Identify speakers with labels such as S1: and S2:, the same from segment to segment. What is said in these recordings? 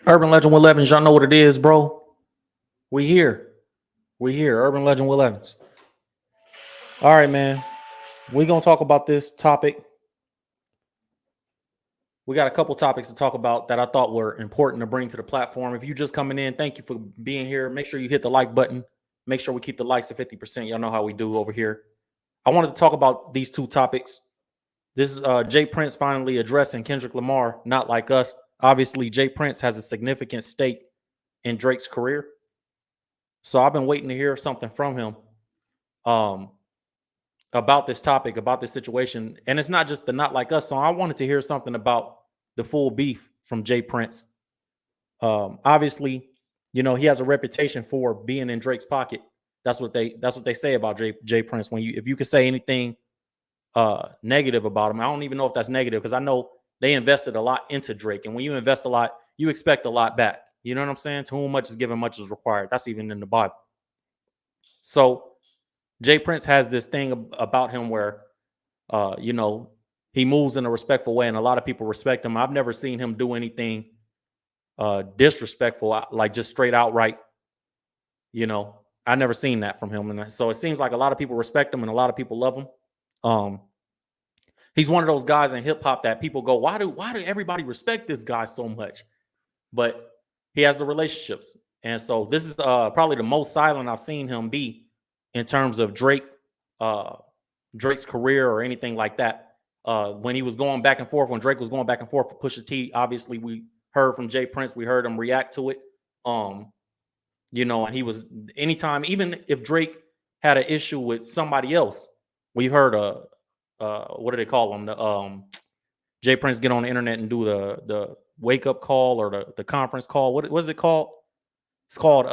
S1: Urban Legend Will Evans, y'all know what it is, bro. We here. We here. Urban Legend Will Evans. All right, man. We gonna talk about this topic. We got a couple topics to talk about that I thought were important to bring to the platform. If you just coming in, thank you for being here. Make sure you hit the like button. Make sure we keep the likes at 50%. Y'all know how we do over here. I wanted to talk about these two topics. This is Jay Prince finally addressing Kendrick Lamar, not like us. Obviously, Jay Prince has a significant stake in Drake's career. So I've been waiting to hear something from him um, about this topic, about this situation. And it's not just the not like us song. I wanted to hear something about the full beef from Jay Prince. Obviously, he has a reputation for being in Drake's pocket. That's what they say about Jay Prince. If you could say anything negative about him, I don't even know if that's negative because I know they invested a lot into Drake. And when you invest a lot, you expect a lot back. You know what I'm saying? To whom much is given, much is required. That's even in the Bible. So Jay Prince has this thing about him where, he moves in a respectful way, and a lot of people respect him. I've never seen him do anything disrespectful, like just straight outright. I never seen that from him, and so it seems like a lot of people respect him and a lot of people love him. He's one of those guys in hip hop that people go, why do everybody respect this guy so much? But he has the relationships, and so this is probably the most silent I've seen him be in terms of Drake's career or anything like that. When he was going back and forth, when Drake was going back and forth for Pusha T, obviously we heard from Jay Prince, we heard him react to it. And he was anytime, even if Drake had an issue with somebody else, we heard what do they call them? The Jay Prince get on the internet and do the wake up call or the conference call. What is it called? It's called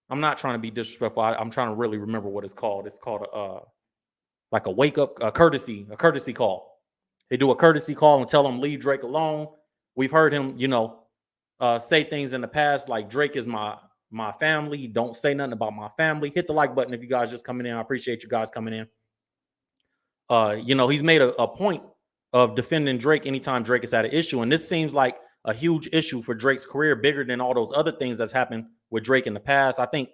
S1: I'm not trying to be disrespectful. I'm trying to really remember what it's called. It's called like a wake up, a courtesy call. They do a courtesy call and tell them leave Drake alone. We've heard him, say things in the past like Drake is my family. Don't say nothing about my family. Hit the like button if you guys just coming in. I appreciate you guys coming in. He's made a point of defending Drake anytime Drake has had an issue, and this seems like a huge issue for Drake's career, bigger than all those other things that's happened with Drake in the past. I think,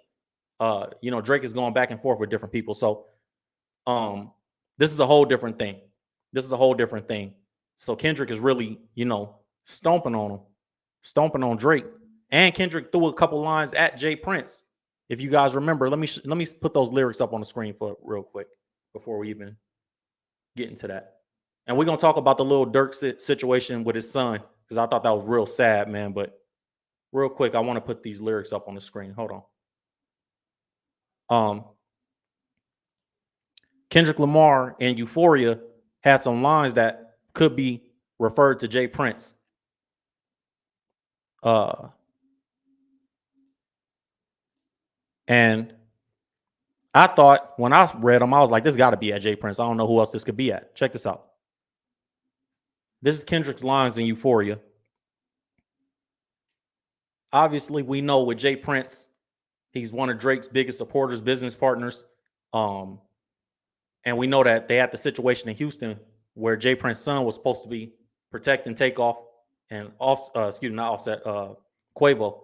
S1: Drake is going back and forth with different people. So, this is a whole different thing. So Kendrick is really, stomping on Drake, and Kendrick threw a couple lines at Jay Prince. If you guys remember, let me put those lyrics up on the screen for real quick before we even get into that. And we're gonna talk about the little Durk situation with his son because I thought that was real sad, man. But real quick, I want to put these lyrics up on the screen. Hold on. Kendrick Lamar in Euphoria had some lines that could be referred to Jay Prince. And I thought when I read them, I was like, this got to be at Jay Prince. I don't know who else this could be at. Check this out. This is Kendrick's lines in Euphoria. Obviously, we know with Jay Prince, he's one of Drake's biggest supporters, business partners. And we know that they had the situation in Houston where Jay Prince's son was supposed to be protecting Takeoff and Quavo,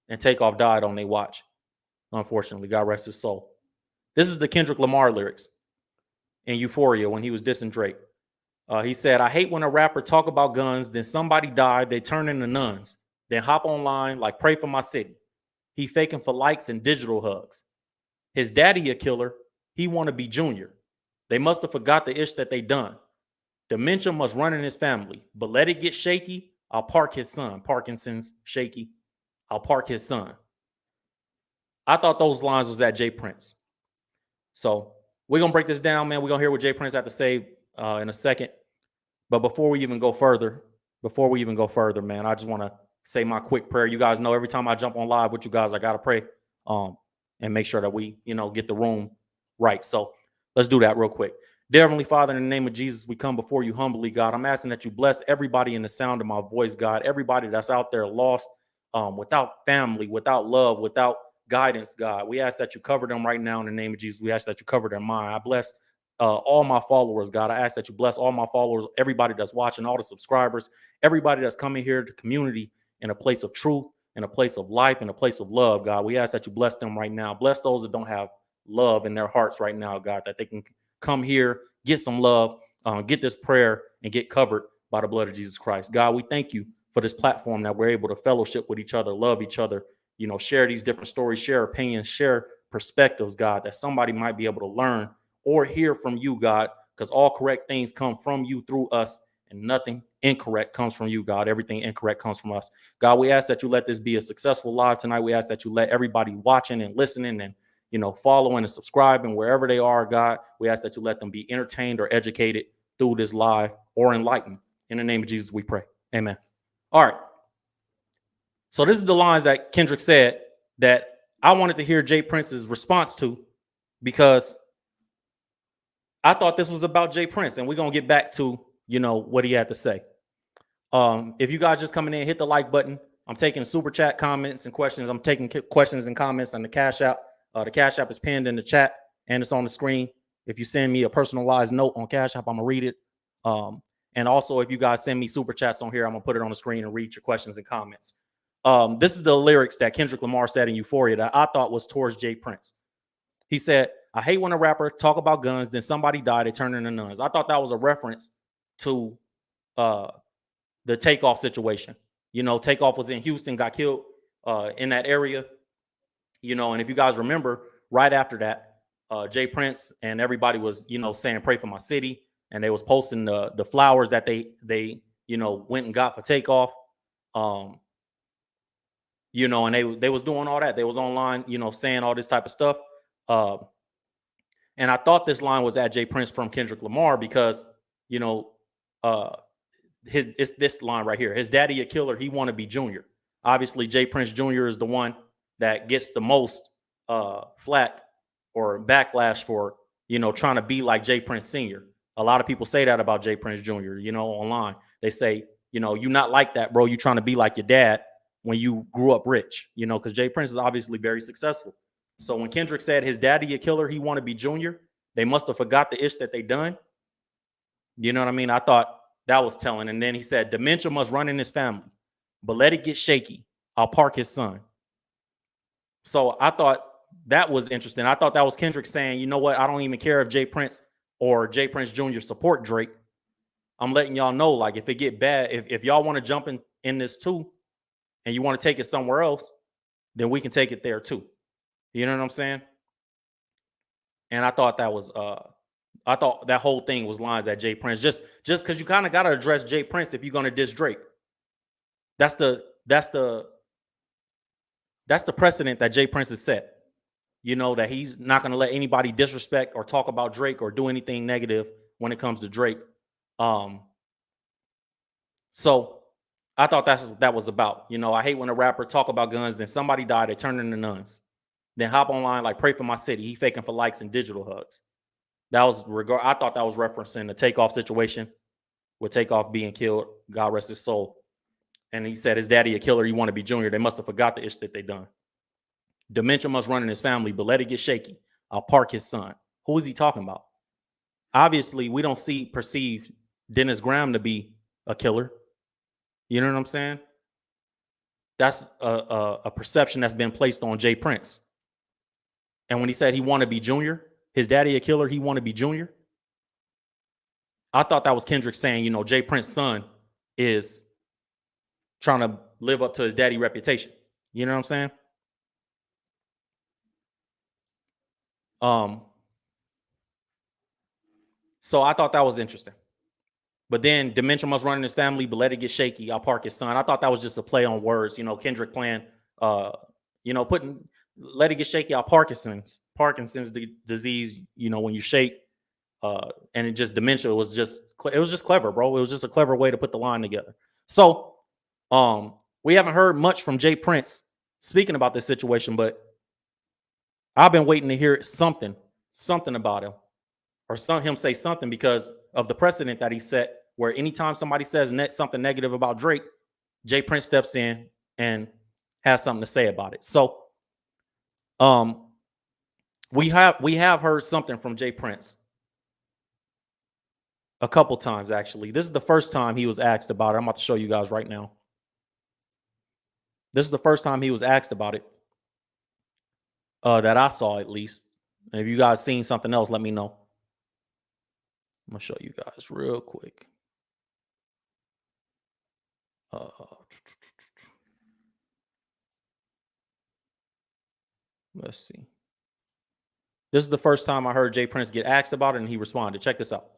S1: and Takeoff died on their watch. Unfortunately, God rest his soul. This is the Kendrick Lamar lyrics in Euphoria when he was dissing Drake. He said, I hate when a rapper talk about guns, then somebody died, they turn into nuns, then hop online like pray for my city. He faking for likes and digital hugs. His daddy a killer, he want to be Junior. They must have forgot the ish that they done. Dementia must run in his family, but let it get shaky, I'll park his son. Parkinson's, shaky, I'll park his son. I thought those lines was at Jay Prince. So we're going to break this down, man. We're going to hear what Jay Prince had to say in a second. But before we even go further, man, I just want to say my quick prayer. You guys know every time I jump on live with you guys, I got to pray and make sure that we, get the room right. So let's do that real quick. Dear Heavenly Father, in the name of Jesus, we come before you humbly, God. I'm asking that you bless everybody in the sound of my voice, God. Everybody that's out there lost, without family, without love, without guidance, God. We ask that you cover them right now in the name of Jesus. We ask that you cover their mind. I bless all my followers, God. I ask that you bless all my followers, everybody that's watching, all the subscribers, everybody that's coming here, the community, in a place of truth, in a place of life, in a place of love, God. We ask that you bless them right now. Bless those that don't have love in their hearts right now, God, that they can come here, get some love, get this prayer, and get covered by the blood of Jesus Christ. God, we thank you for this platform that we're able to fellowship with each other, love each other, share these different stories, share opinions, share perspectives, God, that somebody might be able to learn or hear from you, God, because all correct things come from you through us, and nothing incorrect comes from you, God. Everything incorrect comes from us. God, we ask that you let this be a successful live tonight. We ask that you let everybody watching and listening and following and subscribing wherever they are, God. We ask that you let them be entertained or educated through this live or enlightened. In the name of Jesus, we pray. Amen. All right. So this is the lines that Kendrick said that I wanted to hear Jay Prince's response to, because I thought this was about Jay Prince, and we're going to get back to, what he had to say. If you guys just coming in, hit the like button. I'm taking super chat comments and questions. I'm taking questions and comments on the Cash App. The Cash App is pinned in the chat and it's on the screen. If you send me a personalized note on Cash App, I'm gonna read it. And also, if you guys send me super chats on here, I'm gonna put it on the screen and read your questions and comments. This is the lyrics that Kendrick Lamar said in Euphoria that I thought was towards Jay Prince. He said, "I hate when a rapper talk about guns, then somebody died, they turn into nuns." I thought that was a reference to the Takeoff situation. Takeoff was in Houston, got killed in that area. And if you guys remember, right after that, Jay Prince and everybody was, saying pray for my city, and they was posting the flowers that they went and got for Takeoff. And they was doing all that. They was online, saying all this type of stuff. And I thought this line was at Jay Prince from Kendrick Lamar because, it's this line right here. His daddy a killer. He want to be Junior. Obviously, Jay Prince Jr. is the one that gets the most flack or backlash for, trying to be like Jay Prince Sr. A lot of people say that about Jay Prince Jr., online. They say, you not like that, bro. You trying to be like your dad when you grew up rich, because Jay Prince is obviously very successful. So when Kendrick said his daddy a killer, he want to be Junior, they must have forgot the ish that they done. You know what I mean? I thought that was telling. And then he said, dementia must run in his family, but let it get shaky. I'll park his son. So I thought that was interesting. I thought that was Kendrick saying, you know what? I don't even care if Jay Prince or Jay Prince Jr. support Drake. I'm letting y'all know, like, if it get bad, if y'all want to jump in this too, and you want to take it somewhere else, then we can take it there too. You know what I'm saying? And I thought that was I thought that whole thing was lines at Jay Prince. Just because you kind of got to address Jay Prince if you're going to diss Drake. That's the precedent that Jay Prince has set. That he's not going to let anybody disrespect or talk about Drake or do anything negative when it comes to Drake. So I thought that's what that was about. I hate when a rapper talk about guns, then somebody died, they turn into nuns. Then hop online like pray for my city. He faking for likes and digital hugs. That was I thought that was referencing the Takeoff situation with Takeoff being killed. God rest his soul. And he said his daddy a killer. He want to be Junior. They must have forgot the ish that they done. Dementia must run in his family, but let it get shaky. I'll park his son. Who is he talking about? Obviously, we don't perceive Dennis Graham to be a killer. You know what I'm saying? That's a perception that's been placed on Jay Prince. And when he said he want to be Junior, his daddy a killer, he want to be Junior. I thought that was Kendrick saying, Jay Prince's son is trying to live up to his daddy reputation. You know what I'm saying? So I thought that was interesting. But then dementia must run in his family, but let it get shaky. I'll park his son. I thought that was just a play on words. Kendrick playing, putting let it get shaky. I'll Parkinson's disease. When you shake, and it just dementia was just clever, bro. It was just a clever way to put the line together. So, we haven't heard much from Jay Prince speaking about this situation, but I've been waiting to hear something about him, or him say something, because of the precedent that he set, where anytime somebody says something negative about Drake, Jay Prince steps in and has something to say about it. So, we have heard something from Jay Prince a couple times, actually. This is the first time he was asked about it. I'm about to show you guys right now. This is the first time he was asked about it, that I saw at least. And if you guys seen something else, let me know. I'm gonna show you guys real quick. Let's see. This is the first time I heard Jay Prince get asked about it, and he responded. Check this out.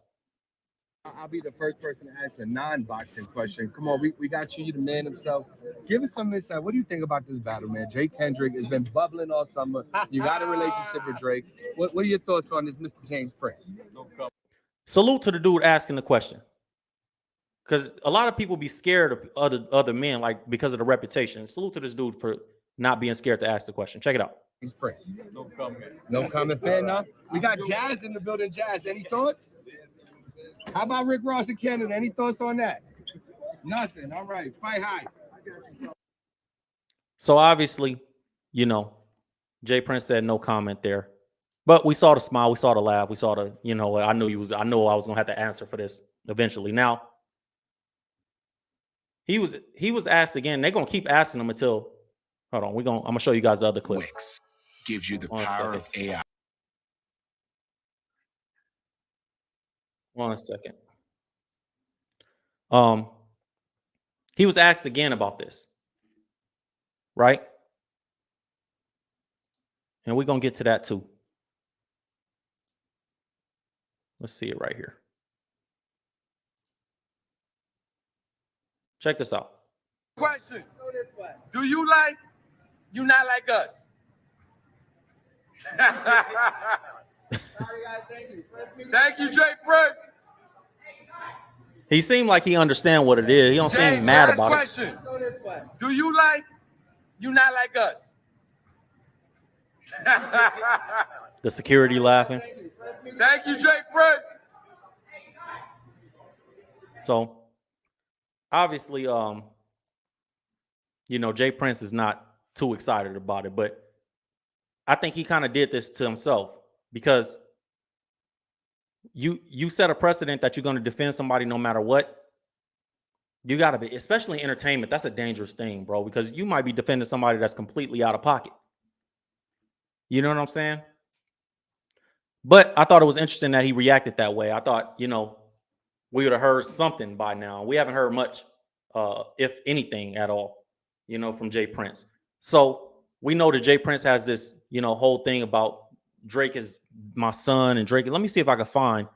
S2: I'll be the first person to ask a non-boxing question. Come on, we got you. You the man himself. Give us some insight. What do you think about this battle, man? Drake Kendrick has been bubbling all summer. You got a relationship with Drake. What are your thoughts on this, Mr. James Prince?
S1: Salute to the dude asking the question, because a lot of people be scared of other men, like because of the reputation. Salute to this dude for not being scared to ask the question. Check it out.
S2: Prince. No comment. No comment. Fair enough. We got Jazz in the building. Jazz, any thoughts? How about Rick Ross in Canada? Any thoughts on that? Nothing. All right. Fight high.
S1: So obviously, Jay Prince said no comment there. But we saw the smile, we saw the laugh, we saw the, I knew I was gonna have to answer for this eventually. Now, he was asked again. They're gonna keep asking him until I'm gonna show you guys the other clip.
S3: Wix gives you the power of AI.
S1: 1 second. He was asked again about this, right? And we're gonna get to that too. Let's see it right here. Check this out.
S2: Question. Do you not like us? Thank you, Drake Prince.
S1: He seemed like he understand what it is. He don't seem mad about
S2: question. Do you not like us?
S1: The security laughing.
S2: Thank you, Drake Prince.
S1: So obviously, Jay Prince is not too excited about it, but I think he kind of did this to himself, because you set a precedent that you're going to defend somebody no matter what. You got to be, especially in entertainment. That's a dangerous thing, bro, because you might be defending somebody that's completely out of pocket. You know what I'm saying? But I thought it was interesting that he reacted that way. I thought, we would have heard something by now. We haven't heard much, if anything at all, from Jay Prince. So we know that Jay Prince has this, whole thing about Drake is my son and Drake. Let me see if I can find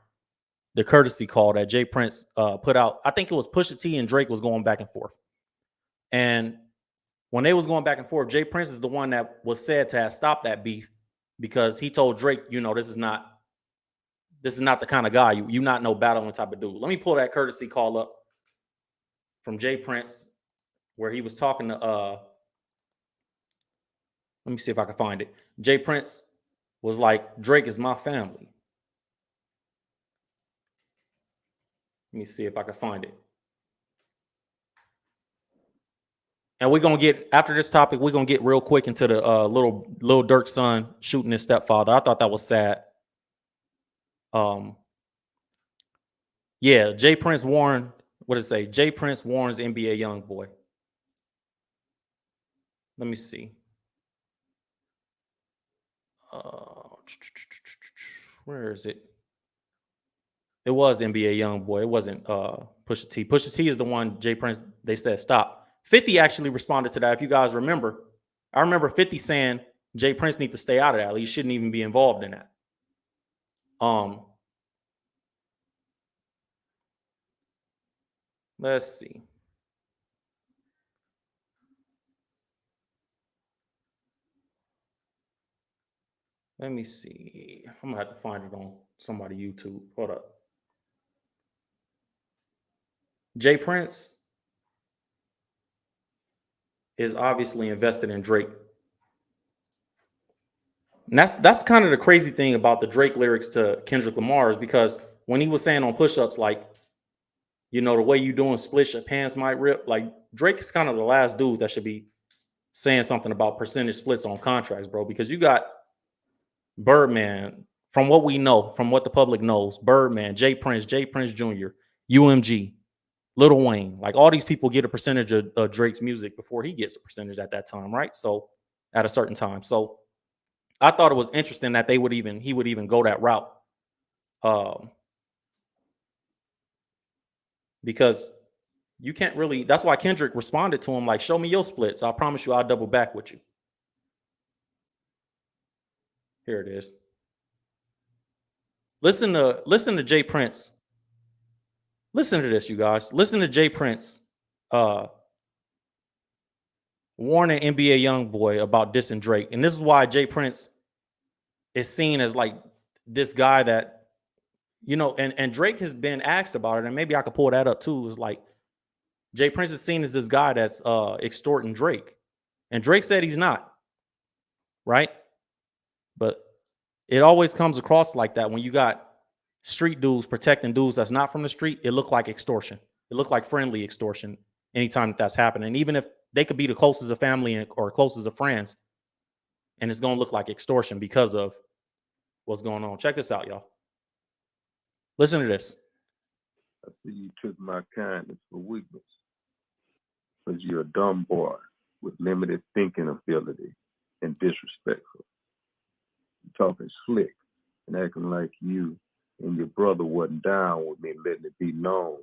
S1: the courtesy call that Jay Prince put out. I think it was Pusha T and Drake was going back and forth. And when they was going back and forth, Jay Prince is the one that was said to have stopped that beef, because he told Drake, this is not the kind of guy you not no battling type of dude. Let me pull that courtesy call up from Jay Prince, where he was talking to let me see if I can find it. Jay Prince was like, Drake is my family. Let me see if I can find it. And we're going to get, after this topic, we're going to get real quick into the little Durk's son shooting his stepfather. I thought that was sad. Yeah, Jay Prince warned, what did it say? Jay Prince warns NBA young boy. Let me see. Where is it? It was NBA young boy. It wasn't Pusha T. Pusha T is the one Jay Prince, they said stop. 50 actually responded to that. If you guys remember, I remember 50 saying Jay Prince needs to stay out of that. He shouldn't even be involved in that. Let's see. Let me see. I'm gonna have to find it on somebody YouTube. Hold up. Jay Prince is obviously invested in Drake. And that's kind of the crazy thing about the Drake lyrics to Kendrick Lamar, is because when he was saying on push-ups, like, the way you doing split, your pants might rip. Like, Drake is kind of the last dude that should be saying something about percentage splits on contracts, bro, because you got Birdman, from what we know, from what the public knows, Birdman, Jay Prince Jr., UMG, Lil Wayne, like all these people get a percentage of Drake's music before he gets a percentage at that time, right? So at a certain time. So I thought it was interesting that he would even go that route. Because you can't really, that's why Kendrick responded to him like, show me your splits. I promise you I'll double back with you. Here it is. Listen to Jay Prince. Listen to this, you guys. Listen to Jay Prince warning NBA YoungBoy about dissing Drake. And this is why Jay Prince is seen as like this guy that, you know, and Drake has been asked about it, and maybe I could pull that up too. Is like Jay Prince is seen as this guy that's extorting Drake. And Drake said he's not, right? But it always comes across like that when you got street dudes protecting dudes that's not from the street. It looked like extortion. It looked like friendly extortion anytime that's happening. And even if they could be the closest of family or closest of friends, and it's going to look like extortion because of what's going on. Check this out, y'all. Listen to this.
S4: I see you took my kindness for weakness, because you're a dumb boy with limited thinking ability and disrespectful. You're talking slick and acting like you and your brother wasn't down with me letting it be known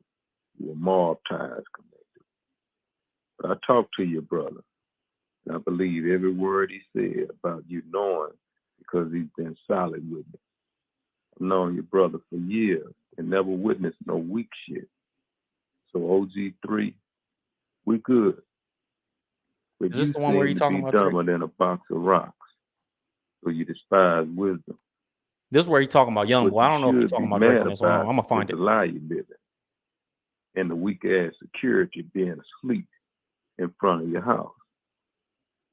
S4: you were mob ties connected. But I talked to your brother, and I believe every word he said about you knowing, because he's been solid with me. I've known your brother for years and never witnessed no weak shit. So OG3, we good. But
S1: Is this
S4: you
S1: the one where
S4: seem
S1: you
S4: to
S1: talking
S4: be
S1: about Drake?
S4: dumber than a box of rocks. So you despise wisdom.
S1: This is where he's talking about YoungBoy.
S4: What
S1: I don't know if
S4: you
S1: he's
S4: should
S1: talking
S4: be
S1: about Drake
S4: mad
S1: on this. Hold on,
S4: about
S1: I'm gonna find
S4: is
S1: it.
S4: the lie you live in, and the weak ass security being asleep in front of your house.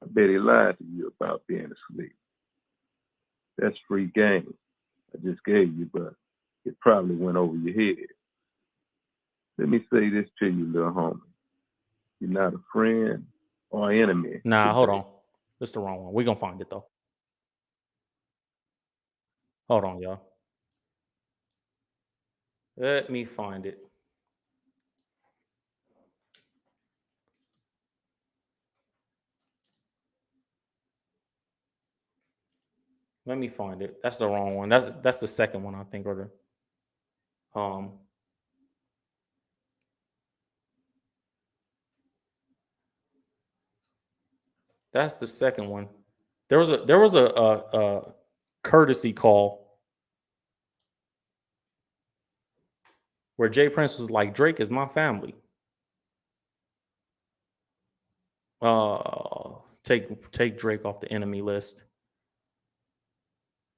S4: I bet he lied to you about being asleep. That's free game I just gave you, but it probably went over your head. Let me say this to you, little homie. You're not a friend or enemy.
S1: Nah, hold
S4: today.
S1: on. This is the wrong one. We're gonna find it though. Hold on, y'all. Let me find it. Let me find it. That's the wrong one. That's the second one, I think, or the that's the second one. There was a courtesy call where Jay Prince was like, Drake is my family. Take Drake off the enemy list.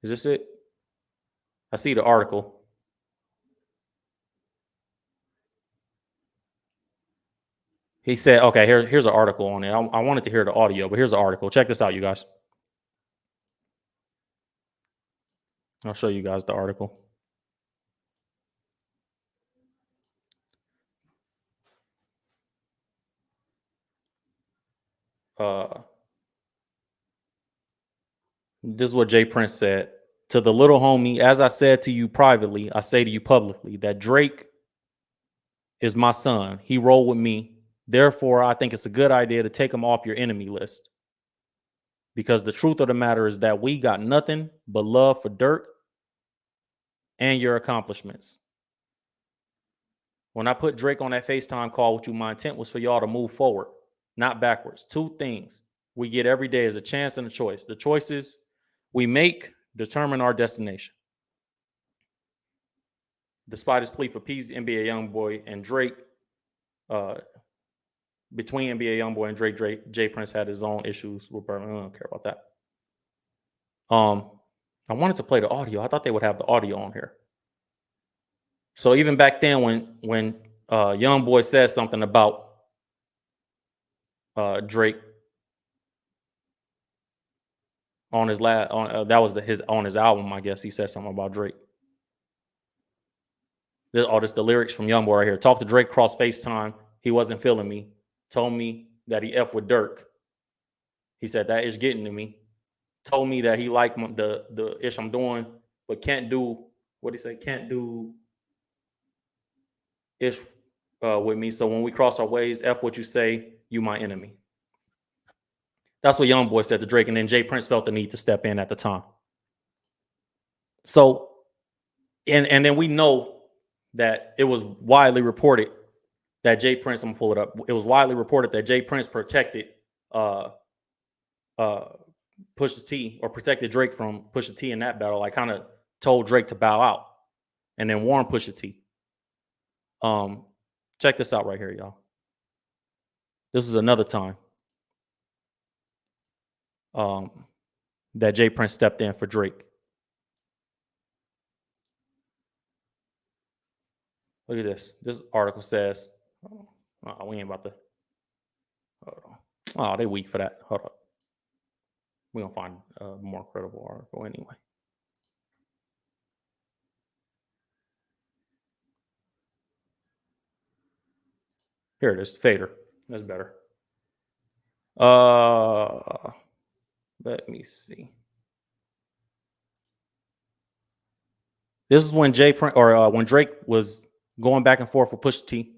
S1: Is this it? I see the article. He said, okay, here's an article on it. I wanted to hear the audio, but here's the article. Check this out, you guys. I'll show you guys the article. This is what Jay Prince said. To the little homie, as I said to you privately, I say to you publicly that Drake is my son. He rolled with me. Therefore, I think it's a good idea to take him off your enemy list. Because the truth of the matter is that we got nothing but love for Durk and your accomplishments. When I put Drake on that FaceTime call with you, my intent was for y'all to move forward, not backwards. Two things we get every day is a chance and a choice. The choices we make determine our destination. Despite his plea for peace, NBA YoungBoy and Drake, between NBA YoungBoy and Drake, Jay Prince had his own issues with Berman. I don't care about that. I wanted to play the audio. I thought they would have the audio on here. So even back then, when YoungBoy said something about Drake on his that was on his album, I guess he said something about Drake. This the lyrics from YoungBoy right here. Talk to Drake cross FaceTime. He wasn't feeling me. Told me that he F with Durk. He said that is getting to me. Told me that he liked the ish I'm doing, but can't do what he say. Can't do ish with me. So when we cross our ways, F what you say, you my enemy. That's what YoungBoy said to Drake, and then Jay Prince felt the need to step in at the time. So, and then we know that it was widely reported that Jay Prince, I'm gonna pull it up. It was widely reported that Jay Prince protected Pusha T, or protected Drake from Pusha T in that battle. Like, kind of told Drake to bow out, and then warned Pusha T. Check this out right here, y'all. This is another time that Jay Prince stepped in for Drake. Look at this. This article says, we ain't about to. Hold on. Oh, they weak for that. Hold up. We're going to find a more credible article anyway. Here it is. Fader. That's better. Let me see. This is when when Drake was going back and forth with Pusha T,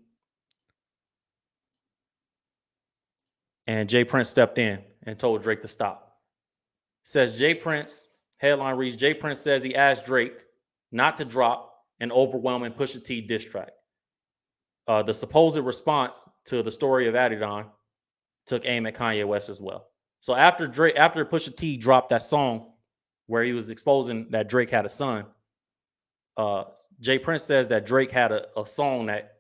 S1: and Jay Prince stepped in and told Drake to stop. Says Jay Prince, headline reads, Jay Prince says he asked Drake not to drop an overwhelming Pusha T diss track. The supposed response to the story of Adidon took aim at Kanye West as well. So after Pusha T dropped that song where he was exposing that Drake had a son, Jay Prince says that Drake had a song that,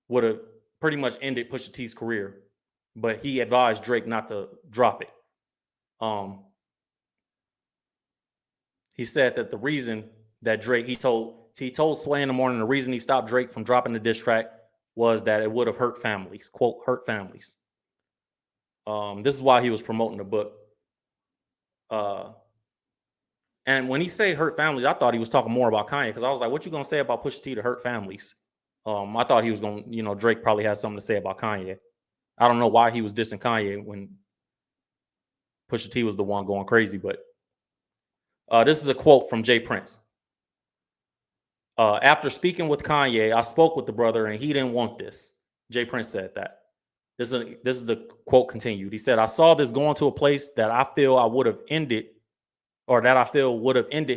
S1: would have pretty much ended Pusha T's career, but he advised Drake not to drop it. He said that the reason that Drake, he told Sway in the morning, the reason he stopped Drake from dropping the diss track was that it would have hurt families, quote, hurt families. This is why he was promoting the book. And when he say hurt families, I thought he was talking more about Kanye, because I was like, what you gonna say about Pusha T to hurt families? I thought he was gonna, Drake probably has something to say about Kanye. I don't know why he was dissing Kanye when Pusha T was the one going crazy, but this is a quote from Jay Prince. After speaking with Kanye, I spoke with the brother and he didn't want this. Jay Prince said that. This is the quote continued. He said, I saw this going to a place that I feel would have ended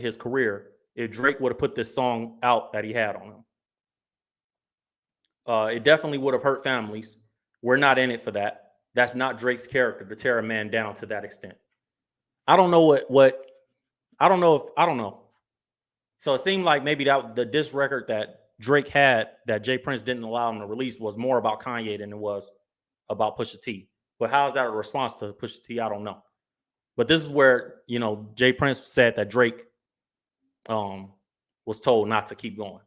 S1: his career if Drake would have put this song out that he had on him. It definitely would have hurt families. We're not in it for that. That's not Drake's character to tear a man down to that extent. I don't know I don't know. So it seemed like maybe that the diss record that Drake had that Jay Prince didn't allow him to release was more about Kanye than it was about Pusha T. But how is that a response to Pusha T? I don't know. But this is where, Jay Prince said that Drake was told not to keep going.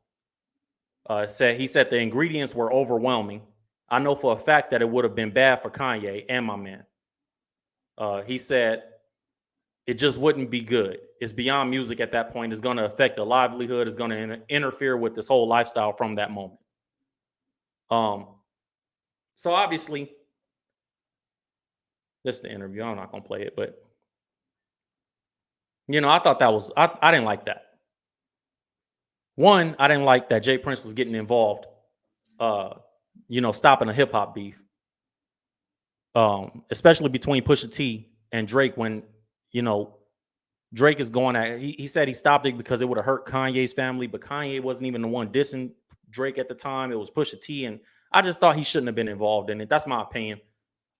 S1: He said the ingredients were overwhelming. I know for a fact that it would have been bad for Kanye and my man. He said it just wouldn't be good. It's beyond music at that point. It's going to affect the livelihood. It's going to interfere with this whole lifestyle from that moment. So obviously, this is the interview. I'm not going to play it, but I thought that was, I didn't like that. One, I didn't like that Jay Prince was getting involved, stopping a hip hop beef, especially between Pusha T and Drake when, Drake is going at, he said he stopped it because it would have hurt Kanye's family, but Kanye wasn't even the one dissing Drake at the time. It was Pusha T, and I just thought he shouldn't have been involved in it. That's my opinion.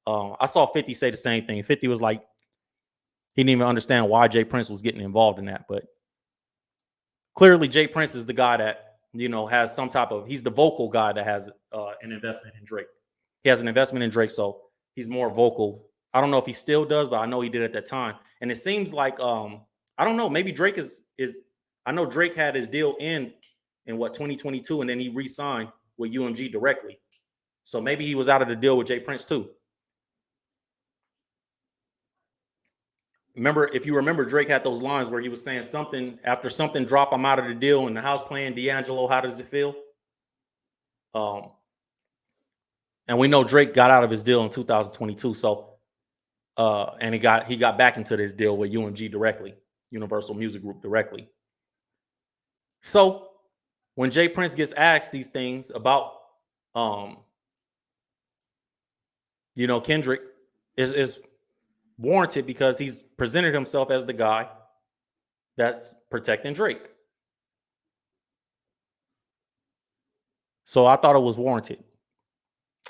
S1: I saw 50 say the same thing. 50 was like, he didn't even understand why Jay Prince was getting involved in that, but clearly Jay Prince is the guy that, has some type of, he's the vocal guy that has an investment in Drake. He has an investment in Drake, so he's more vocal. I don't know if he still does, but I know he did at that time. And it seems like, I don't know, maybe Drake is I know Drake had his deal in 2022, and then he re-signed with UMG directly. So maybe he was out of the deal with Jay Prince too. If you remember, Drake had those lines where he was saying something, after something drop, I'm out of the deal, in the house playing D'Angelo, how does it feel? And we know Drake got out of his deal in 2022. So, and he got back into this deal with UMG directly, Universal Music Group directly. So when Jay Prince gets asked these things about, Kendrick is warranted because he's presented himself as the guy that's protecting Drake. So I thought it was warranted.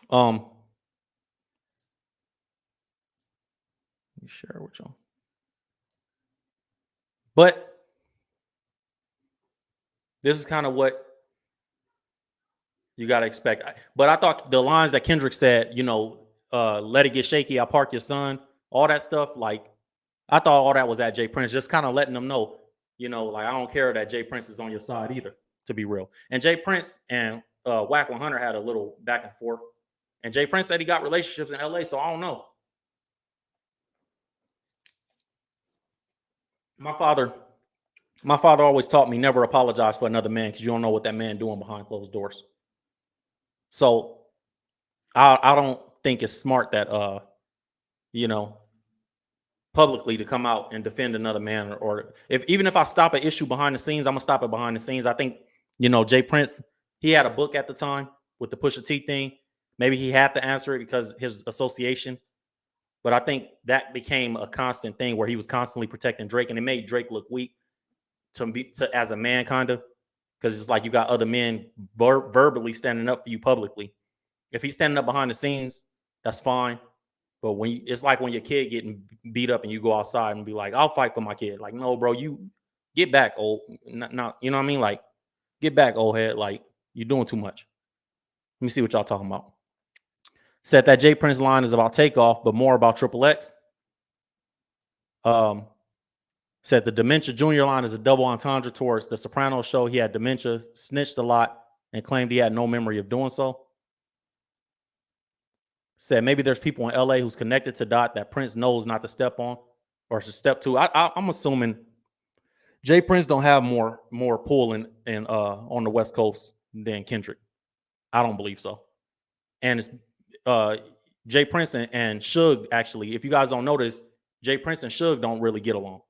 S1: Let me share with y'all. But this is kind of what you got to expect. But I thought the lines that Kendrick said, let it get shaky, I park your son, all that stuff, like, I thought all that was at Jay Prince, just kind of letting them know, like, I don't care that Jay Prince is on your side either, to be real. And Jay Prince and Whack 100 had a little back and forth. And Jay Prince said he got relationships in LA, so I don't know. My father always taught me never apologize for another man because you don't know what that man doing behind closed doors. So I don't think it's smart that publicly to come out and defend another man, or even if I stop an issue behind the scenes, I'm gonna stop it behind the scenes. I think Jay Prince, he had a book at the time with the Pusha T thing. Maybe he had to answer it because his association. But I think that became a constant thing where he was constantly protecting Drake, and it made Drake look weak as a man, kind of, because it's like you got other men verbally standing up for you publicly. If he's standing up behind the scenes, that's fine. But it's like when your kid getting beat up and you go outside and be like, I'll fight for my kid. Like, no, bro, you get back, old. Not, you know what I mean? Like, get back, old head. Like, you're doing too much. Let me see what y'all talking about. Said that Jay Prince line is about Takeoff, but more about Triple X. Said the Dementia Junior line is a double entendre towards the Sopranos show. He had dementia, snitched a lot, and claimed he had no memory of doing so. Said maybe there's people in LA who's connected to Dot that Prince knows not to step on or to step to. I'm assuming Jay Prince don't have more pull in on the West Coast than Kendrick. I don't believe so. And it's Jay Prince and Suge, actually, if you guys don't notice, Jay Prince and Suge don't really get along.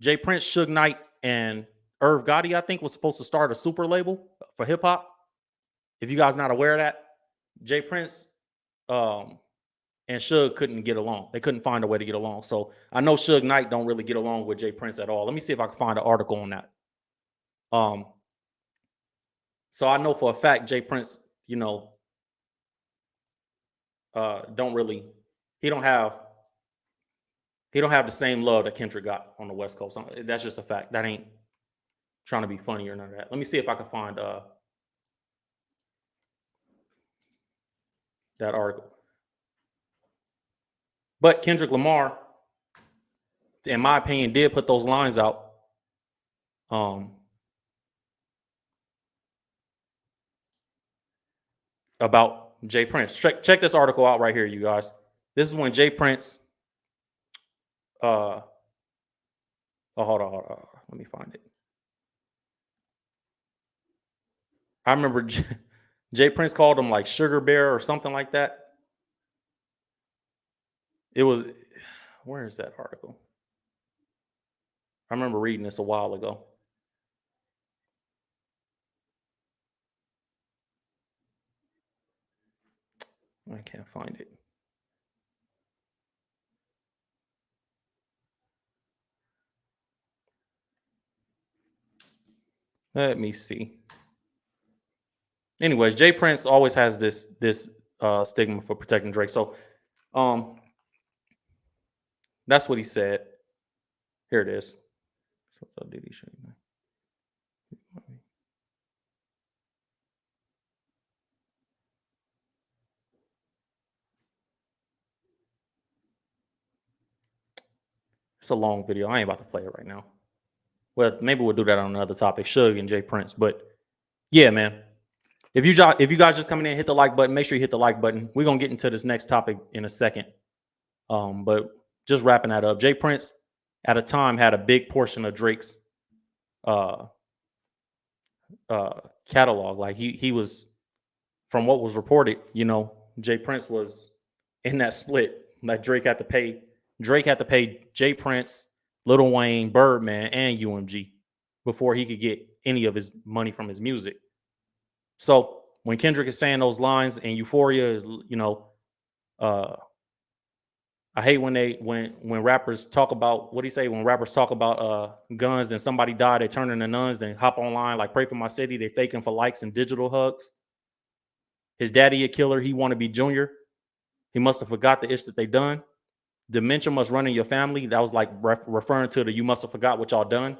S1: Jay Prince, Suge Knight, and Irv Gotti, I think, was supposed to start a super label for hip hop. If you guys not aware of that, Jay Prince and Suge couldn't get along. They couldn't find a way to get along. So I know Suge Knight don't really get along with Jay Prince at all. Let me see if I can find an article on that. So I know for a fact Jay Prince, don't really, he don't have the same love that Kendrick got on the West Coast. That's just a fact. That ain't trying to be funny or none of that. Let me see if I can find that article. But Kendrick Lamar, in my opinion, did put those lines out. About Jay Prince. Check this article out right here, you guys. This is when Jay Prince. Hold on. Let me find it. I remember Jay Prince called him like Sugar Bear or something like that. It was, where is that article? I remember reading this a while ago. I can't find it. Let me see. Anyways, Jay Prince always has this stigma for protecting Drake. So that's what he said. Here it is. It's a long video. I ain't about to play it right now. Well, maybe we'll do that on another topic, Suge and Jay Prince. But yeah, man. If you guys just coming in, hit the like button. Make sure you hit the like button. We're gonna get into this next topic in a second. But just wrapping that up, Jay Prince at a time had a big portion of Drake's catalog. Like he was, from what was reported, Jay Prince was in that split. Like Drake had to pay Jay Prince, Lil Wayne, Birdman, and UMG before he could get any of his money from his music. So when Kendrick is saying those lines and Euphoria is, I hate when rappers talk about, what do you say? When rappers talk about guns, then somebody died, they turn into nuns, then hop online like pray for my city, they faking for likes and digital hugs. His daddy a killer, he want to be Junior. He must have forgot the ish that they done. Dementia must run in your family. That was like referring to the you must have forgot what y'all done.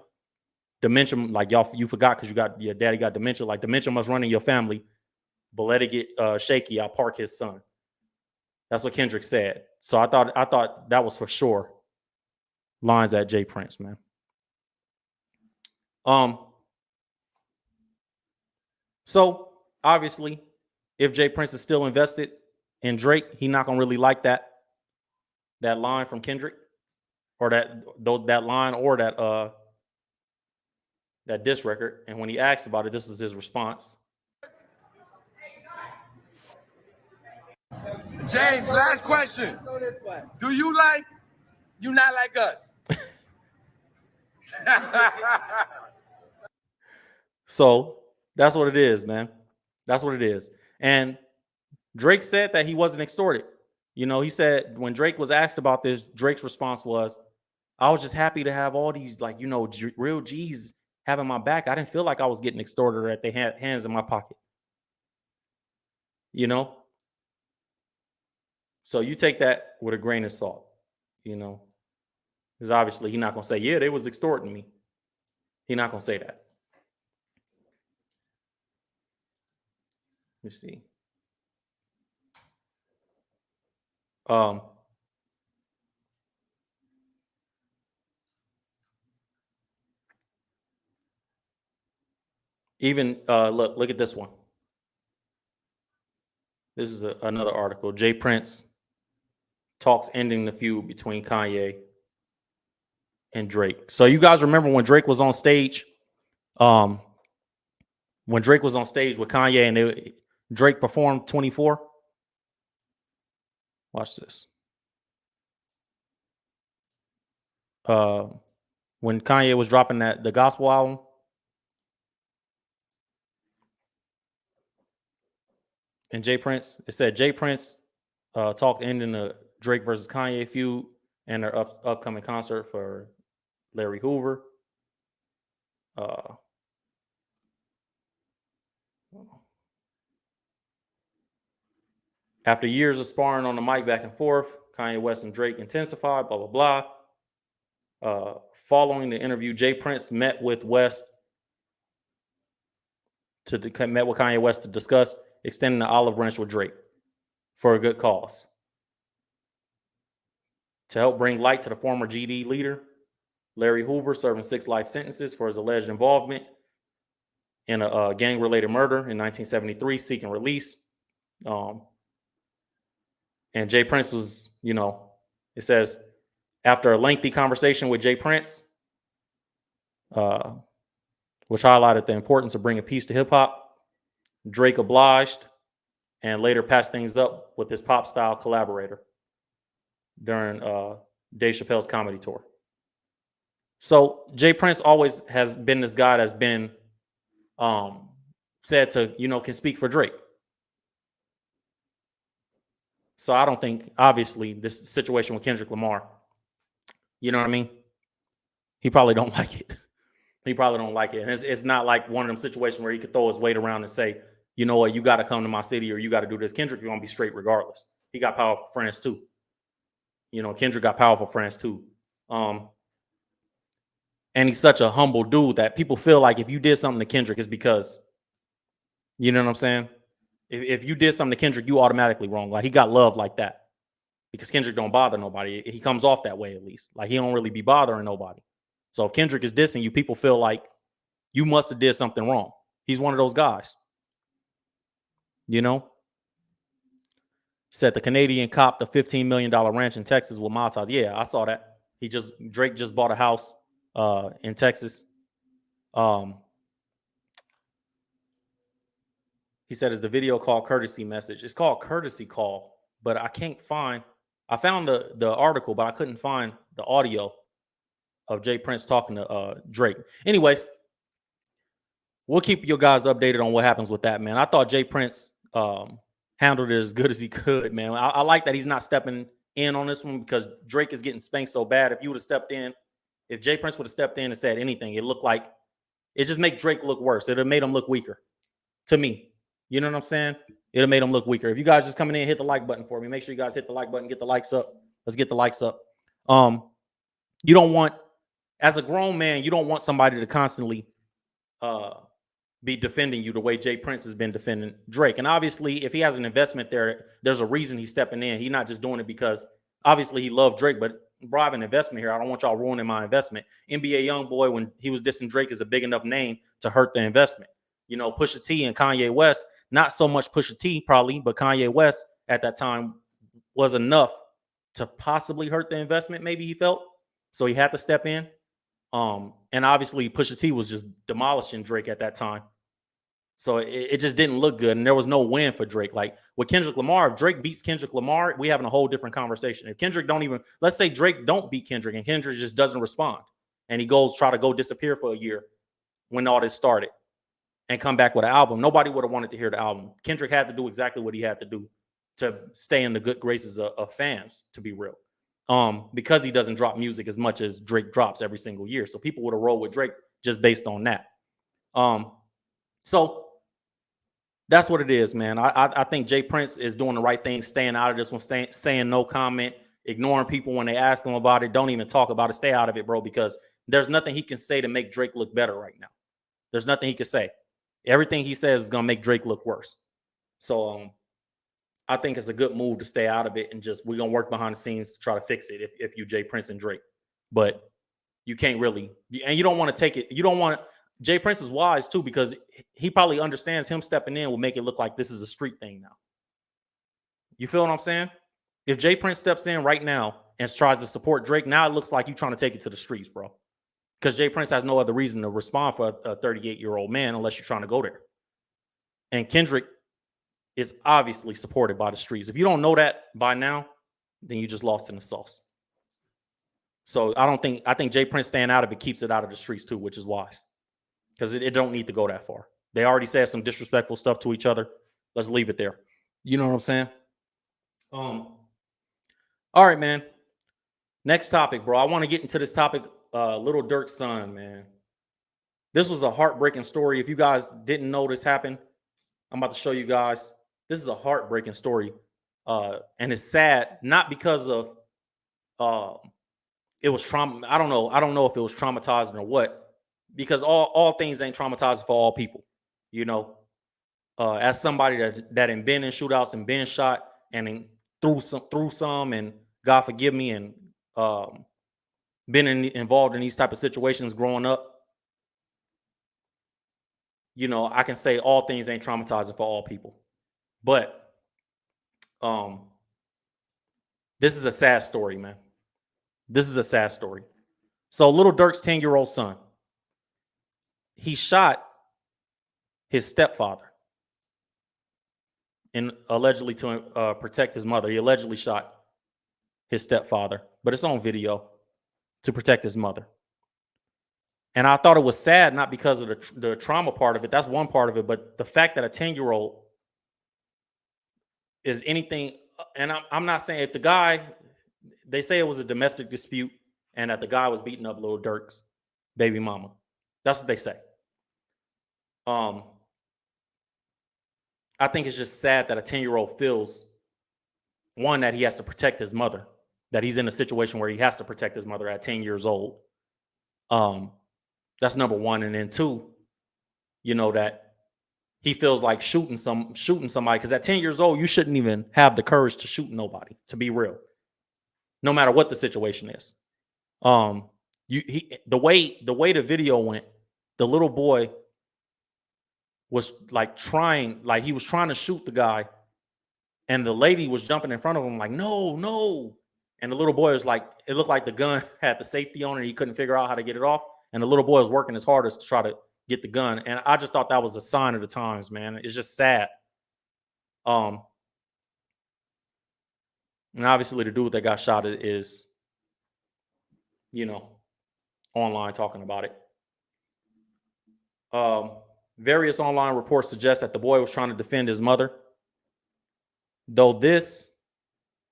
S1: Dementia, like you forgot because your daddy got dementia. Like dementia must run in your family, but let it get shaky. I'll park his son. That's what Kendrick said. So I thought that was for sure lines at Jay Prince, man. So obviously, if Jay Prince is still invested in Drake, he not gonna really like that line from Kendrick, or that line, or that diss record. And when he asked about it, this is his response.
S2: James, last question. Do you like You Not Like Us?
S1: So that's what it is, man. That's what it is. And Drake said that he wasn't extorted. He said when Drake was asked about this, Drake's response was, I was just happy to have all these, real G's having my back. I didn't feel like I was getting extorted or that they had hands in my pocket. So you take that with a grain of salt, because obviously he's not going to say, yeah, they was extorting me. He's not going to say that. Let me see. Even look at this one. This is another article. Jay Prince talks ending the feud between Kanye and Drake. So you guys remember when Drake was on stage? When Drake was on stage with Kanye and Drake performed 24. Watch this. When Kanye was dropping the gospel album. And Jay Prince, it said Jay Prince talked ending the Drake versus Kanye feud and their upcoming concert for Larry Hoover. After years of sparring on the mic back and forth, Kanye West and Drake intensified, blah, blah, blah. Following the interview, Jay Prince met with Kanye West to discuss extending the olive branch with Drake for a good cause. To help bring light to the former GD leader, Larry Hoover, serving 6 life sentences for his alleged involvement in a gang-related murder in 1973, seeking release. And Jay Prince was, it says, after a lengthy conversation with Jay Prince, which highlighted the importance of bringing peace to hip-hop, Drake obliged and later patched things up with his pop-style collaborator during Dave Chappelle's comedy tour. So Jay Prince always has been this guy that's been said to, can speak for Drake. So I don't think, obviously, this situation with Kendrick Lamar, you know what I mean? He probably don't like it. He probably don't like it. And it's not like one of them situations where he could throw his weight around and say, you know what, you got to come to my city or you got to do this. Kendrick, you're going to be straight regardless. He got powerful friends too. Kendrick got powerful friends too. And he's such a humble dude that people feel like if you did something to Kendrick, it's because, you know what I'm saying? If you did something to Kendrick, you automatically wrong. Like he got love like that because Kendrick don't bother nobody. He comes off that way, at least. Like he don't really be bothering nobody. So if Kendrick is dissing you, people feel like you must have did something wrong. He's one of those guys. Said the Canadian copped a $15 million ranch in Texas with Maltas. Yeah, I saw that. Drake just bought a house in Texas. He said, is the video called Courtesy Message? It's called Courtesy Call, but I found the article, but I couldn't find the audio of Jay Prince talking to Drake. Anyways, we'll keep you guys updated on what happens with that, man. I thought Jay Prince handled it as good as he could, man. I like that he's not stepping in on this one because Drake is getting spanked so bad. If you would have stepped in, if Jay Prince would have stepped in and said anything, it looked like it just make Drake look worse. It'd have made him look weaker to me. You know what I'm saying? It'd have made him look weaker. If you guys just coming in, hit the like button for me. Make sure you guys hit the like button, get the likes up. Let's get the likes up. You don't want, as a grown man, you don't want somebody to constantly be defending you the way Jay Prince has been defending Drake. And obviously, if he has an investment there, there's a reason he's stepping in. He's not just doing it because obviously he loved Drake, but bro, I have an investment here. I don't want y'all ruining my investment. NBA Youngboy, when he was dissing Drake, is a big enough name to hurt the investment. You know, Pusha T and Kanye West, not so much Pusha T probably, but Kanye West at that time was enough to possibly hurt the investment, maybe he felt. So he had to step in. And obviously Pusha T was just demolishing Drake at that time. So it just didn't look good. And there was no win for Drake. Like with Kendrick Lamar, if Drake beats Kendrick Lamar, we having a whole different conversation. If Kendrick don't even, let's say Drake don't beat Kendrick and Kendrick just doesn't respond and he goes try to go disappear for a year when all this started and come back with an album, nobody would have wanted to hear the album. Kendrick had to do exactly what he had to do to stay in the good graces of fans, to be real. Because he doesn't drop music as much as Drake drops every single year. So people would have rolled with Drake just based on that. So that's what it is, man. I think Jay Prince is doing the right thing, staying out of this one, saying no comment, ignoring people when they ask him about it. Don't even talk about it. Stay out of it, bro, because there's nothing he can say to make Drake look better right now. There's nothing he can say. Everything he says is going to make Drake look worse. So I think it's a good move to stay out of it and just we're going to work behind the scenes to try to fix it if you Jay Prince and Drake. But you can't really, and you don't want to take it. You don't want, Jay Prince is wise too because he probably understands him stepping in will make it look like this is a street thing now. You feel what I'm saying? If Jay Prince steps in right now and tries to support Drake, now it looks like you're trying to take it to the streets, bro. Because Jay Prince has no other reason to respond for a 38-year-old man unless you're trying to go there. And Kendrick is obviously supported by the streets. If you don't know that by now, then you just lost in the sauce. So I think Jay Prince staying out of it keeps it out of the streets too, which is wise. Because it don't need to go that far. They already said some disrespectful stuff to each other. Let's leave it there. You know what I'm saying? All right, man. Next topic, bro. I want to get into this topic. Little Durk's son, man. This was a heartbreaking story. If you guys didn't know this happened, I'm about to show you guys. This is a heartbreaking story. And it's sad, not because of it was trauma. I don't know if it was traumatizing or what. Because all things ain't traumatizing for all people, you know. As somebody that had been in shootouts and been shot and through some, and God forgive me, and been involved in these type of situations growing up, you know, I can say all things ain't traumatizing for all people. But this is a sad story, man. This is a sad story. So little Durk's 10-year-old son, he shot his stepfather and allegedly to protect his mother. He allegedly shot his stepfather, but it's on video, to protect his mother. And I thought it was sad, not because of the trauma part of it. That's one part of it. But the fact that a 10-year-old is anything. And I'm not saying if the guy, they say it was a domestic dispute and that the guy was beating up little Durk's baby mama. That's what they say. I think it's just sad that a 10-year-old feels, one, that he has to protect his mother, that he's in a situation where he has to protect his mother at 10 years old. That's number one. And then two, you know, that he feels like shooting somebody, because at 10 years old, you shouldn't even have the courage to shoot nobody, to be real, no matter what the situation is. The way the video went, the little boy was like he was trying to shoot the guy, and the lady was jumping in front of him like, no. And the little boy was like, it looked like the gun had the safety on it. He couldn't figure out how to get it off. And the little boy was working his hardest to try to get the gun. And I just thought that was a sign of the times, man. It's just sad. And obviously the dude that got shot is, you know, online talking about it. Various online reports suggest that the boy was trying to defend his mother, though this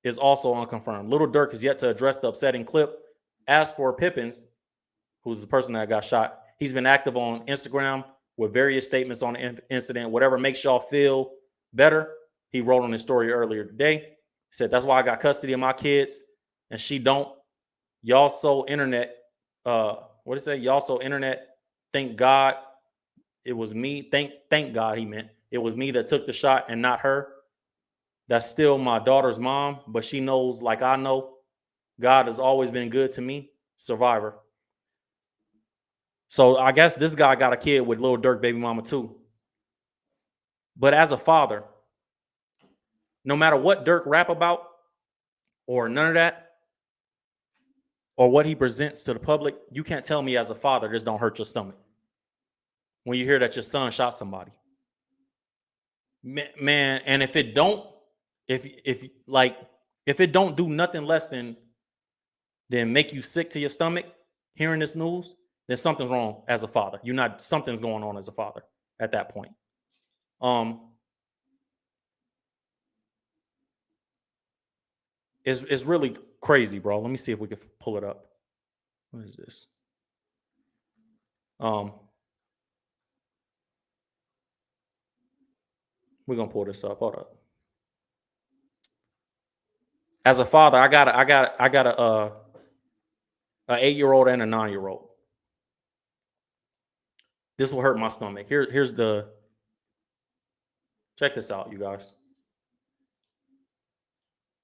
S1: is also unconfirmed. Little Durk has yet to address the upsetting clip. As for Pippins, who's the person that got shot, he's been active on Instagram with various statements on the incident. Whatever makes y'all feel better. He wrote on his story earlier today. He said, that's why I got custody of my kids and she don't. Y'all so internet. What did it say? Y'all so internet. Thank God it was me. Thank God he meant it was me that took the shot and not her. That's still my daughter's mom, but she knows like I know. God has always been good to me. Survivor. So I guess this guy got a kid with Lil Durk baby mama too. But as a father, no matter what Durk rap about or none of that, or what he presents to the public, you can't tell me as a father this don't hurt your stomach when you hear that your son shot somebody. Man, and if it don't, if it don't do nothing less than make you sick to your stomach hearing this news, then something's wrong as a father. Something's going on as a father at that point. It's really crazy, bro. Let me see if we can pull it up. What is this? We're gonna pull this up. Hold up. As a father, I got a 8-year-old and a 9-year-old. This will hurt my stomach. Here's the. Check this out, you guys.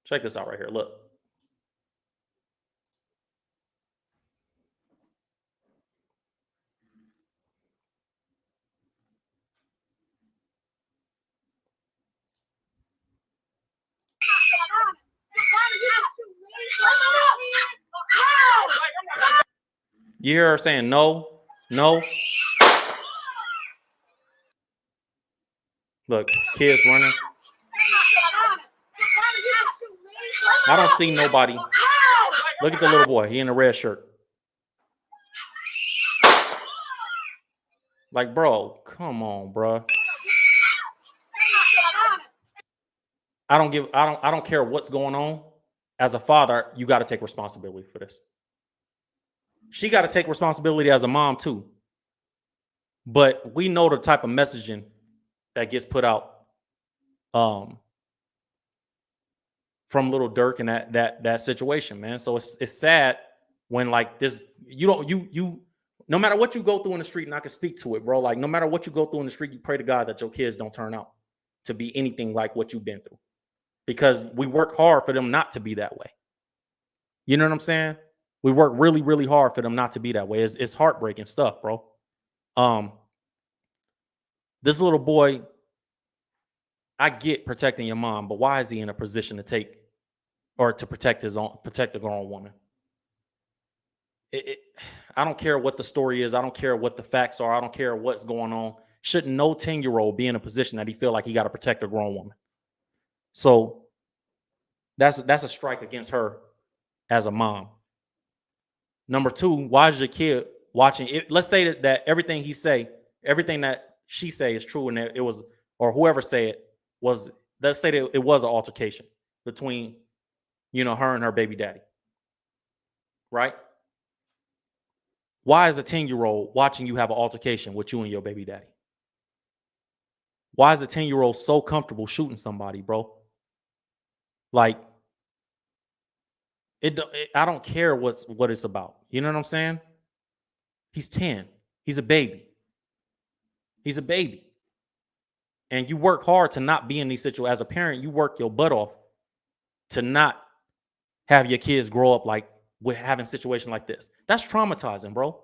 S1: Check this out right here. Look. You hear her saying no, no. Look, kids running. I don't see nobody. Look at the little boy. He in a red shirt. Like, bro, come on, bro. I don't care what's going on. As a father, you got to take responsibility for this. She got to take responsibility as a mom too. But we know the type of messaging that gets put out from Little Durk and that situation, man. So it's sad when like this, no matter what you go through in the street, and I can speak to it, bro. Like no matter what you go through in the street, you pray to God that your kids don't turn out to be anything like what you've been through. Because we work hard for them not to be that way. You know what I'm saying? We work really, really hard for them not to be that way. It's heartbreaking stuff, bro. This little boy, I get protecting your mom, but why is he in a position to take or to protect a grown woman? I don't care what the story is. I don't care what the facts are. I don't care what's going on. Shouldn't no 10-year-old be in a position that he feel like he got to protect a grown woman? So that's a strike against her as a mom. Number two, why is your kid watching it? Let's say that everything everything that she say is true, and that it was, or whoever say it was, let's say that it was an altercation between, her and her baby daddy. Right? Why is a 10-year-old watching you have an altercation with you and your baby daddy? Why is a 10-year-old so comfortable shooting somebody, bro? Like, I don't care what it's about. You know what I'm saying? He's 10. He's a baby. He's a baby. And you work hard to not be in these situations. As a parent, you work your butt off to not have your kids grow up like with having situations like this. That's traumatizing, bro.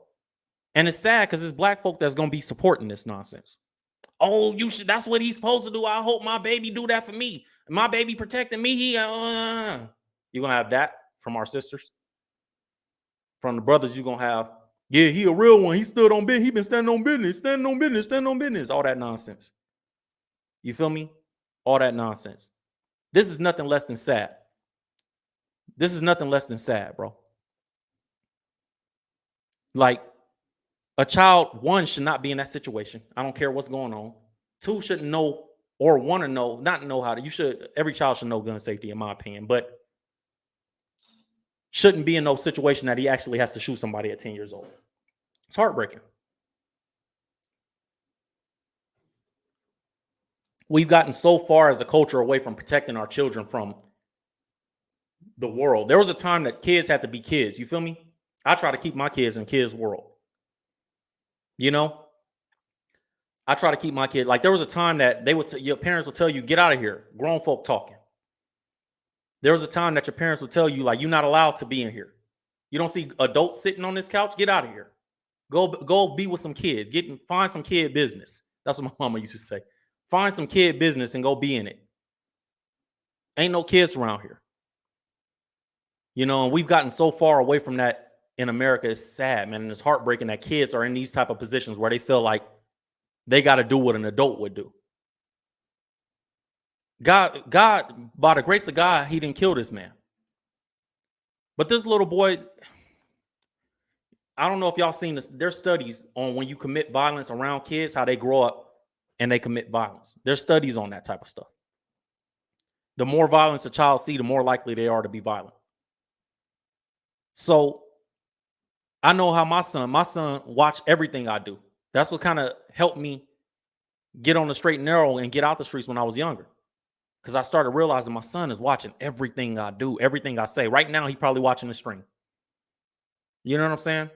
S1: And it's sad because it's black folk that's gonna be supporting this nonsense. Oh, that's what he's supposed to do. I hope my baby do that for me. My baby protecting me. You're gonna have that from our sisters. From the brothers, you're gonna have, yeah, he a real one. He stood on business. He been standing on business. All that nonsense. You feel me? All that nonsense. This is nothing less than sad. This is nothing less than sad, bro. Like, A child, one, should not be in that situation. I don't care what's going on. Two, shouldn't know or want to know, not know how to. Every child should know gun safety, in my opinion, but shouldn't be in no situation that he actually has to shoot somebody at 10 years old. It's heartbreaking. We've gotten so far as a culture away from protecting our children from the world. There was a time that kids had to be kids. You feel me? I try to keep my kids in kids' world. You know? I try to keep my kids. Like, there was a time that your parents would tell you, get out of here. Grown folk talking. There was a time that your parents would tell you, like, you're not allowed to be in here. You don't see adults sitting on this couch? Get out of here. Go be with some kids. Find some kid business. That's what my mama used to say. Find some kid business and go be in it. Ain't no kids around here. You know, and we've gotten so far away from that in America. It's sad, man. And it's heartbreaking that kids are in these type of positions where they feel like they got to do what an adult would do. God, by the grace of God, he didn't kill this man. But this little boy, I don't know if y'all seen this. There's studies on when you commit violence around kids, how they grow up and they commit violence. There's studies on that type of stuff. The more violence a child see, the more likely they are to be violent. So I know how my son watch everything I do. That's what kind of helped me get on the straight and narrow and get out the streets when I was younger. Because I started realizing my son is watching everything I do, everything I say. Right now, he's probably watching the stream. You know what I'm saying?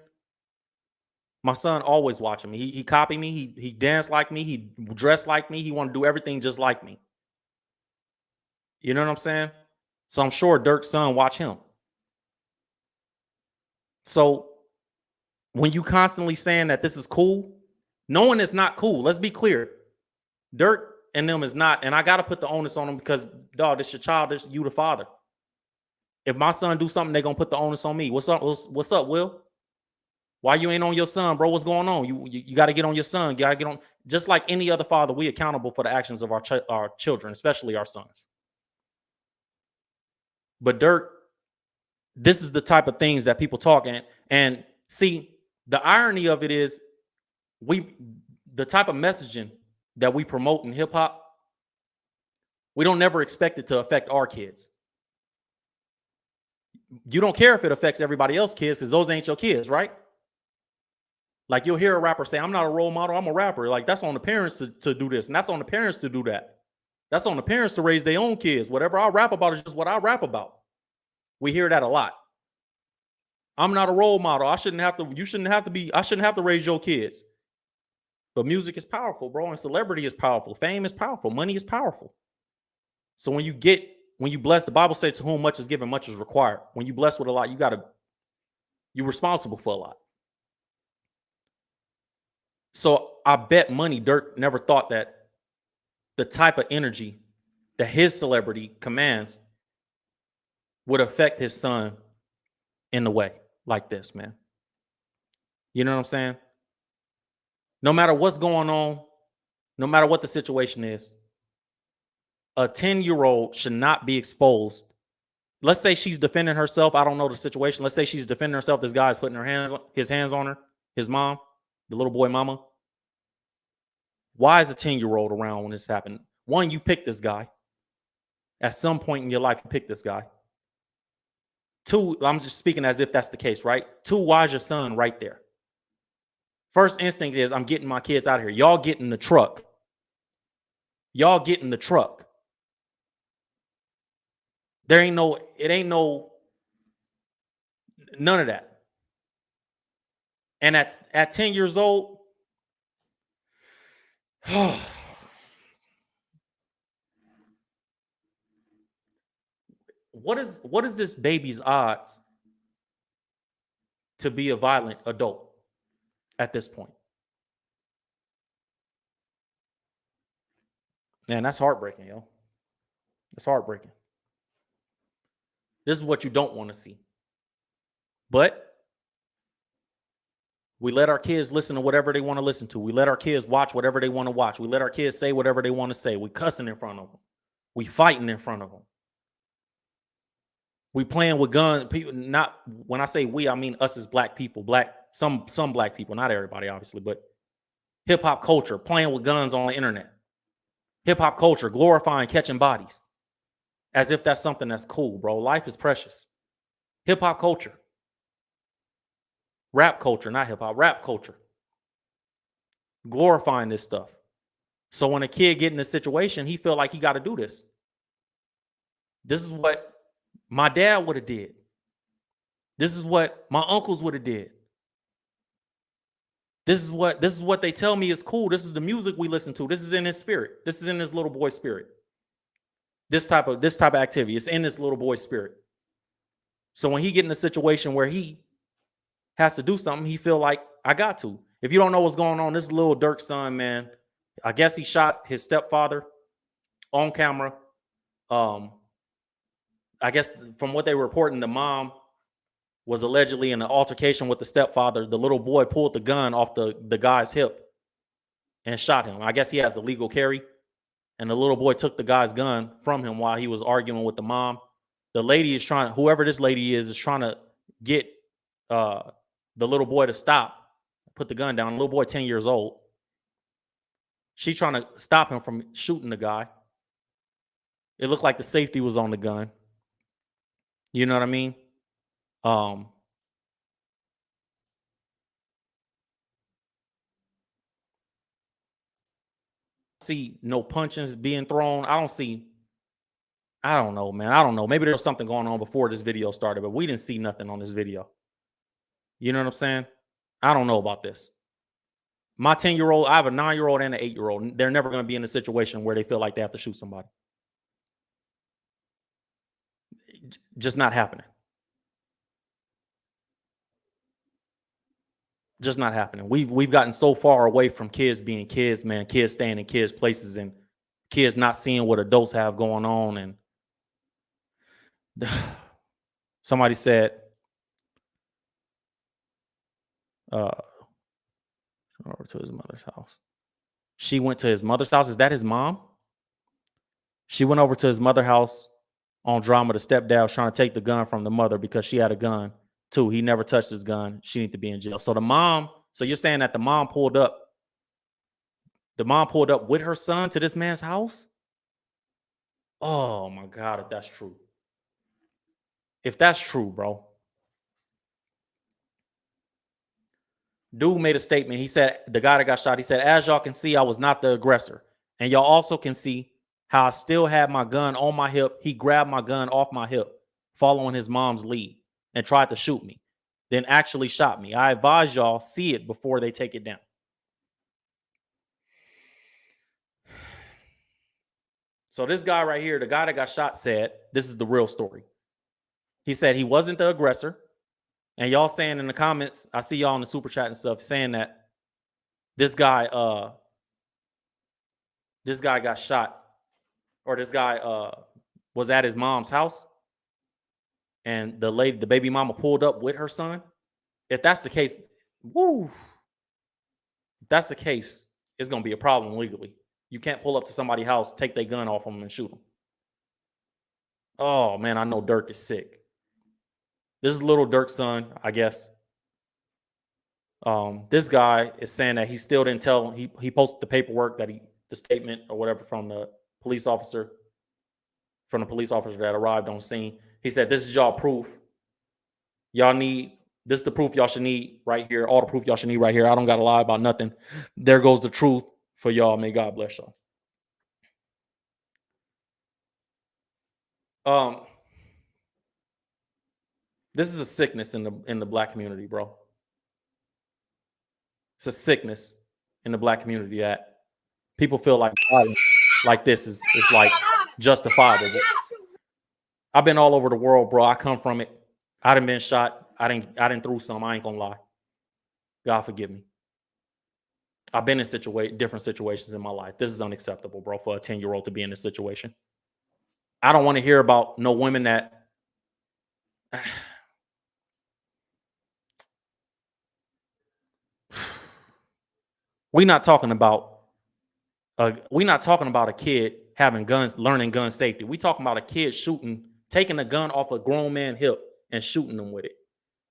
S1: My son always watching me. He copied me. He danced like me. He dressed like me. He want to do everything just like me. You know what I'm saying? So I'm sure Durk's son watch him. So when you constantly saying that this is cool, knowing it's not cool, let's be clear. Durk and them is not, and I got to put the onus on them because, dog, this your child, this you the father. If my son do something, they're going to put the onus on me. What's up, Will? Why you ain't on your son, bro? What's going on? You got to get on your son. You got to get on. Just like any other father, we accountable for the actions of our children, especially our sons. But Durk, this is the type of things that people talk and see. The irony of it is, the type of messaging that we promote in hip hop, we don't never expect it to affect our kids. You don't care if it affects everybody else's kids because those ain't your kids, right? Like, you'll hear a rapper say, I'm not a role model, I'm a rapper. Like, that's on the parents to do this, and that's on the parents to do that. That's on the parents to raise their own kids. Whatever I rap about is just what I rap about. We hear that a lot. I'm not a role model. I shouldn't have to raise your kids. But music is powerful, bro, and celebrity is powerful. Fame is powerful. Money is powerful. So when you bless, the Bible says, to whom much is given, much is required. When you bless with a lot, you're responsible for a lot. So I bet money Durk never thought that the type of energy that his celebrity commands would affect his son in a way like this, man. You know what I'm saying? No matter what's going on, no matter what the situation is, a 10-year-old should not be exposed. Let's say she's defending herself. I don't know the situation. Let's say she's defending herself. This guy's putting his hands on her, his mom, the little boy mama. Why is a 10-year-old around when this happened? One, you picked this guy. At some point in your life, you picked this guy. Two, I'm just speaking as if that's the case, right? Two, why is your son right there? First instinct is, I'm getting my kids out of here. Y'all get in the truck. Y'all get in the truck. None of that. And at 10 years old, what is this baby's odds to be a violent adult at this point? Man, that's heartbreaking, yo. It's heartbreaking. This is what you don't want to see. But we let our kids listen to whatever they want to listen to. We let our kids watch whatever they want to watch. We let our kids say whatever they want to say. We cussing in front of them. We fighting in front of them. We playing with guns. People, not when I say we, I mean us as black people, black some black people, not everybody, obviously, but hip hop culture, playing with guns on the internet. Hip hop culture, glorifying catching bodies as if that's something that's cool, bro. Life is precious. Hip hop culture, rap culture, not hip hop, rap culture, glorifying this stuff. So when a kid get in this situation, he feel like he got to do this. This is what my dad would have did. This is what my uncles would have did. This is what they tell me is cool. This is the music we listen to. This is in his spirit. This is in this little boy's spirit. This type of activity. It's in this little boy's spirit. So when he get in a situation where he has to do something, he feel like I got to. If you don't know what's going on, this little Durk son, man, I guess he shot his stepfather on camera. I guess from what they were reporting, the mom was allegedly in an altercation with the stepfather. The little boy pulled the gun off the guy's hip and shot him. I guess he has a legal carry. And the little boy took the guy's gun from him while he was arguing with the mom. The lady is trying, whoever this lady is trying to get the little boy to stop, put the gun down. The little boy, 10 years old. She's trying to stop him from shooting the guy. It looked like the safety was on the gun. You know what I mean? See no punches being thrown. I don't know, man. I don't know. Maybe there's something going on before this video started, but we didn't see nothing on this video. You know what I'm saying? I don't know about this. My 10-year-old, I have a 9-year-old and an 8-year-old. They're never going to be in a situation where they feel like they have to shoot somebody. Just not happening. Just not happening. We've gotten so far away from kids being kids, man. Kids staying in kids' places and kids not seeing what adults have going on. And somebody said, over to his mother's house. She went to his mother's house. Is that his mom? She went over to his mother's house on drama. The stepdad was trying to take the gun from the mother because she had a gun too. He never touched his gun. She needs to be in jail. So the mom, so you're saying that the mom pulled up with her son to this man's house? Oh my God, if that's true. If that's true, bro. Dude made a statement. He said, the guy that got shot, he said, as y'all can see, I was not the aggressor. And y'all also can see how I still had my gun on my hip. He grabbed my gun off my hip, following his mom's lead, and tried to shoot me, then actually shot me. I advise y'all see it before they take it down. So this guy right here, the guy that got shot, said, this is the real story. He said he wasn't the aggressor. And y'all saying in the comments, I see y'all in the super chat and stuff saying that this guy got shot, or this guy was at his mom's house and the baby mama pulled up with her son. If that's the case, woo. If that's the case, it's going to be a problem legally. You can't pull up to somebody's house, take their gun off them and shoot them. Oh man, I know Durk is sick. This is little Durk's son, I guess. This guy is saying that he still didn't tell. He posted the paperwork that the statement or whatever from the police officer that arrived on scene. He said, "This is y'all proof. This is the proof y'all should need right here. All the proof y'all should need right here. I don't got to lie about nothing. There goes the truth for y'all. May God bless y'all." This is a sickness in the black community, bro. It's a sickness in the black community that people feel like violence like this is like justifiable. I've been all over the world, bro. I come from it. I done been shot. I didn't through some. I ain't gonna lie. God forgive me. I've been in different situations in my life. This is unacceptable, bro, for a 10-year-old to be in this situation. I don't want to hear about no women that we're not talking about a kid having guns, learning gun safety. We talking about a kid taking a gun off a grown man's hip and shooting them with it.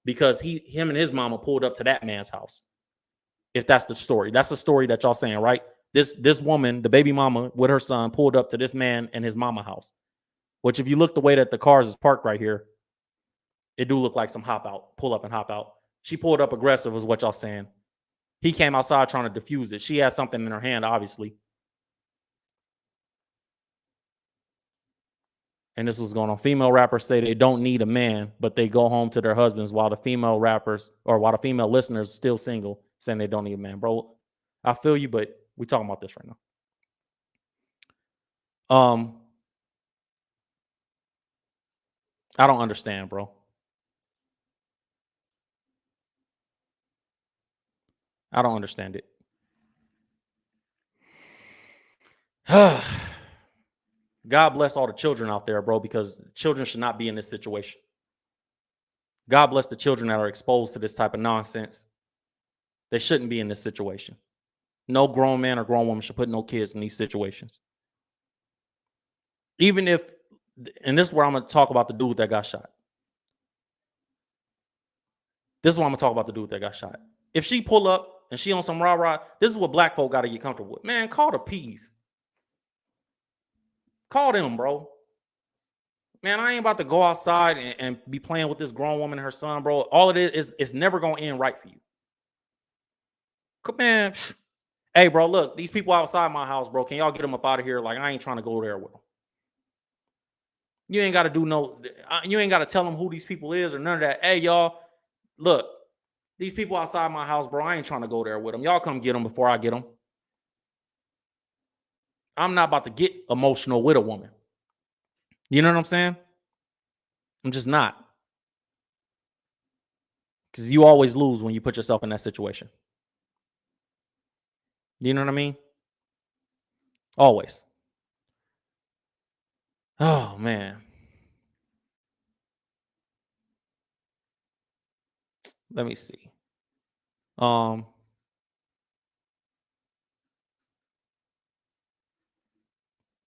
S1: because him and his mama pulled up to that man's house. If that's the story, that's the story that y'all saying, right? This woman, the baby mama with her son, pulled up to this man and his mama house. Which, if you look the way that the cars is parked right here, it do look like some hop out, pull up and hop out. She pulled up aggressive, is what y'all saying. He came outside trying to defuse it. She had something in her hand, obviously. And this was going on. Female rappers say they don't need a man, but they go home to their husbands, while the female rappers, or while the female listeners still single, saying they don't need a man. Bro, I feel you, but we talking about this right now. I don't understand, bro. I don't understand it. God bless all the children out there, bro, because children should not be in this situation. God bless the children that are exposed to this type of nonsense. They shouldn't be in this situation. No grown man or grown woman should put no kids in these situations. Even if, and this is where I'm going to talk about the dude that got shot. This is what I'm going to talk about the dude that got shot. If she pull up and she on some rah-rah, this is what black folk got to get comfortable with. Man, call the P's. Call them, bro. Man, I ain't about to go outside and be playing with this grown woman and her son, bro. All it is it's never going to end right for you. Man, hey, bro, look, these people outside my house, bro, can y'all get them up out of here? Like, I ain't trying to go there with them. You ain't got to do you ain't got to tell them who these people is or none of that. Hey, y'all, look, these people outside my house, bro, I ain't trying to go there with them. Y'all come get them before I get them. I'm not about to get emotional with a woman. You know what I'm saying? I'm just not. Because you always lose when you put yourself in that situation. You know what I mean? Always. Oh, man. Let me see.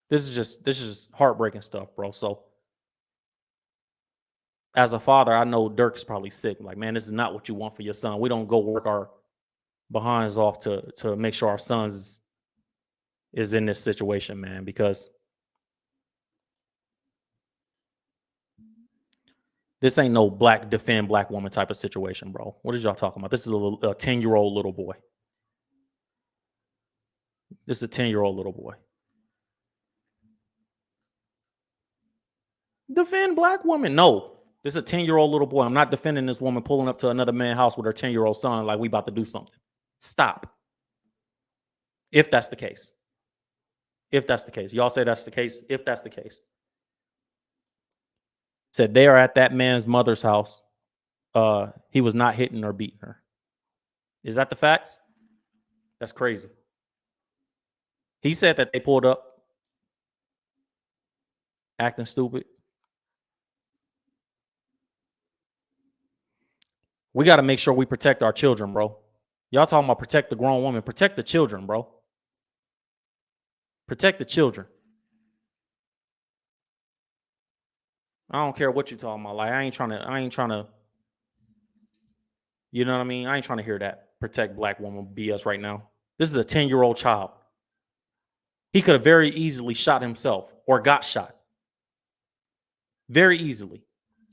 S1: This is just heartbreaking stuff, bro. So as a father, I know Durk is probably sick. Like, man, this is not what you want for your son. We don't go work our behinds off to make sure our sons is in this situation, man, because this ain't no black defend black woman type of situation, bro. What is y'all talking about? This is a 10-year-old little boy. This is a 10-year-old little boy. Defend black women? No. This is a 10-year-old little boy. I'm not defending this woman pulling up to another man's house with her 10-year-old son like we about to do something. Stop. If that's the case. If that's the case. Y'all say that's the case. If that's the case. Said they are at that man's mother's house. He was not hitting or beating her. Is that the facts? That's crazy. He said that they pulled up acting stupid. We got to make sure we protect our children, bro. Y'all talking about protect the grown woman. Protect the children, bro. Protect the children. I don't care what you're talking about. Like, I ain't trying to, you know what I mean? I ain't trying to hear that protect black woman BS right now. This is a 10-year-old child. He could have very easily shot himself or got shot. Very easily.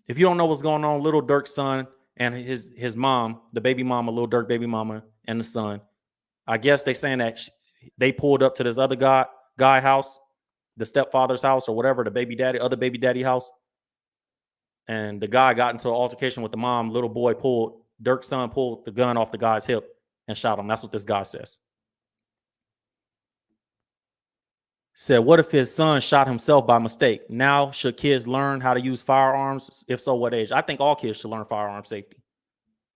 S1: If you don't know what's going on, little Durk's son and his mom, the baby mama, little Durk baby mama, and the son, I guess they saying that they pulled up to this other guy house, the stepfather's house or whatever, other baby daddy house. And the guy got into an altercation with the mom. Little boy Durk's son pulled the gun off the guy's hip and shot him. That's what this guy says. Said, what if his son shot himself by mistake? Now, should kids learn how to use firearms? If so, what age? I think all kids should learn firearm safety.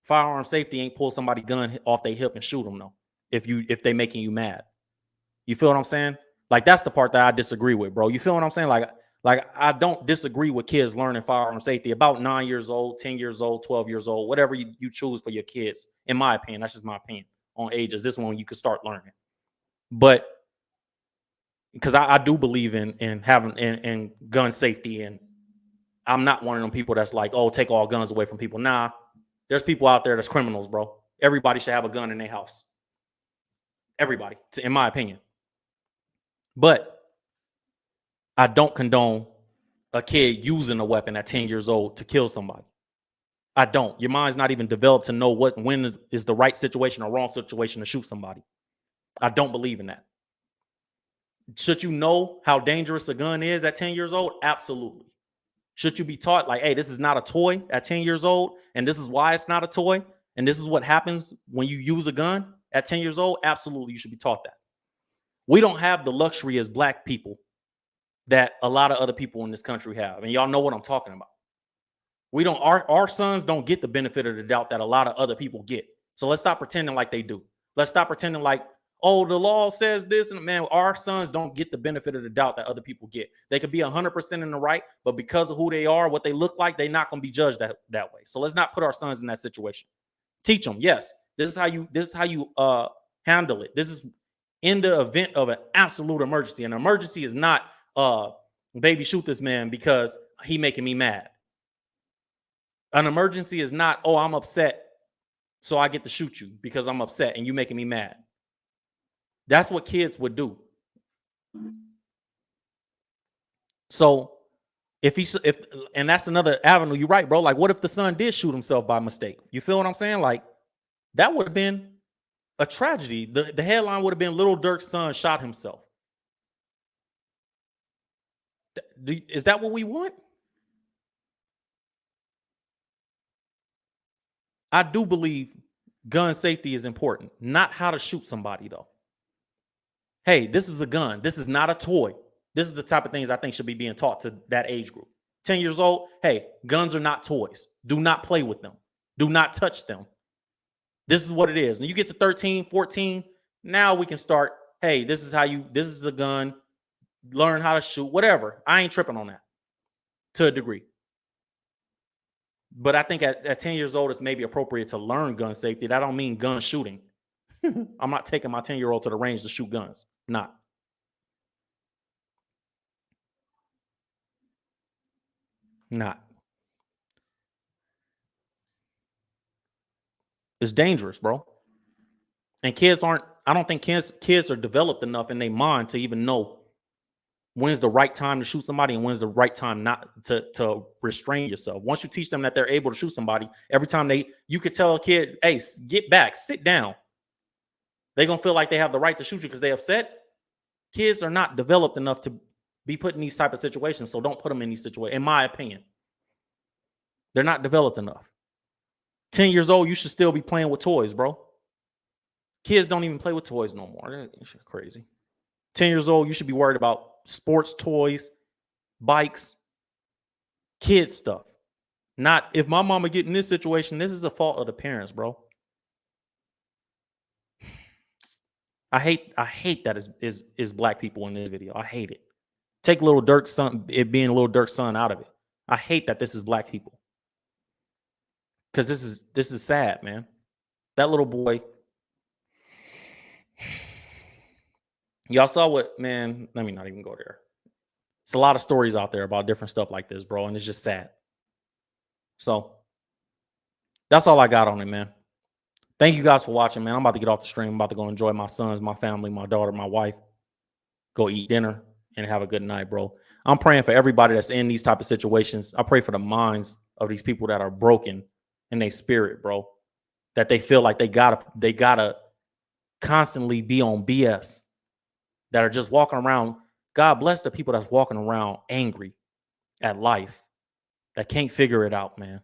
S1: Firearm safety ain't pull somebody's gun off their hip and shoot them, though, if they making you mad. You feel what I'm saying? Like, that's the part that I disagree with, bro. You feel what I'm saying? Like I don't disagree with kids learning firearm safety about 9 years old, 10 years old, 12 years old, whatever you choose for your kids. In my opinion, that's just my opinion on ages. This one you could start learning. But because I do believe in having in gun safety, and I'm not one of them people that's like, oh, take all guns away from people. Nah, There's people out there that's criminals, bro. Everybody should have a gun in their house. Everybody, in my opinion. But I don't condone a kid using a weapon at 10 years old to kill somebody. I don't. Your mind's not even developed to know when is the right situation or wrong situation to shoot somebody. I don't believe in that. Should you know how dangerous a gun is at 10 years old? Absolutely. Should you be taught like, hey, this is not a toy at 10 years old, and this is why it's not a toy, and this is what happens when you use a gun at 10 years old? Absolutely, you should be taught that. We don't have the luxury as black people that a lot of other people in this country have, and y'all know what I'm talking about. We don't. Our sons don't get the benefit of the doubt that a lot of other people get. So let's stop pretending like they do. Let's stop pretending like, oh, the law says this, and man, our sons don't get the benefit of the doubt that other people get. They could be 100% in the right, but because of who they are, what they look like, they're not going to be judged that way. So let's not put our sons in that situation. Teach them. Yes, this is how you handle it. This is in the event of an absolute emergency. An emergency is not baby, shoot this man because he making me mad. An emergency is not, oh, I'm upset, so I get to shoot you because I'm upset and you making me mad. That's what kids would do. So and that's another avenue. You're right, bro. Like, what if the son did shoot himself by mistake? You feel what I'm saying? Like, that would have been a tragedy. The headline would have been Little Durk's son shot himself. Is that what we want? I do believe gun safety is important, not how to shoot somebody, though. Hey, this is a gun. This is not a toy. This is the type of things I think should be being taught to that age group. 10 years old, hey, guns are not toys. Do not play with them. Do not touch them. This is what it is. When you get to 13, 14, now we can start, hey, this is a gun. Learn how to shoot, whatever. I ain't tripping on that to a degree. But I think at 10 years old, it's maybe appropriate to learn gun safety. That don't mean gun shooting. I'm not taking my 10-year-old to the range to shoot guns. Not. It's dangerous, bro. And I don't think kids are developed enough in their mind to even know when's the right time to shoot somebody and when's the right time not to restrain yourself. Once you teach them that they're able to shoot somebody, every time you could tell a kid, hey, get back, sit down. They're going to feel like they have the right to shoot you because they're upset. Kids are not developed enough to be put in these type of situations, so don't put them in these situations, in my opinion. They're not developed enough. 10 years old, you should still be playing with toys, bro. Kids don't even play with toys no more. That's crazy. 10 years old, you should be worried about sports toys, bikes, kid stuff. Not if my mama get in this situation, this is the fault of the parents, bro. I hate that is black people in this video. I hate it. Take Little Durk's son, it being Little Durk's son out of it. I hate that this is black people. Because this is sad, man. That little boy. Y'all saw what, man, let me not even go there. It's a lot of stories out there about different stuff like this, bro, and it's just sad. So that's all I got on it, man. Thank you guys for watching, man. I'm about to get off the stream. I'm about to go enjoy my sons, my family, my daughter, my wife. Go eat dinner and have a good night, bro. I'm praying for everybody that's in these type of situations. I pray for the minds of these people that are broken in their spirit, bro. That they feel like they gotta constantly be on BS. That are just walking around. God bless the people that's walking around angry at life. That can't figure it out, man.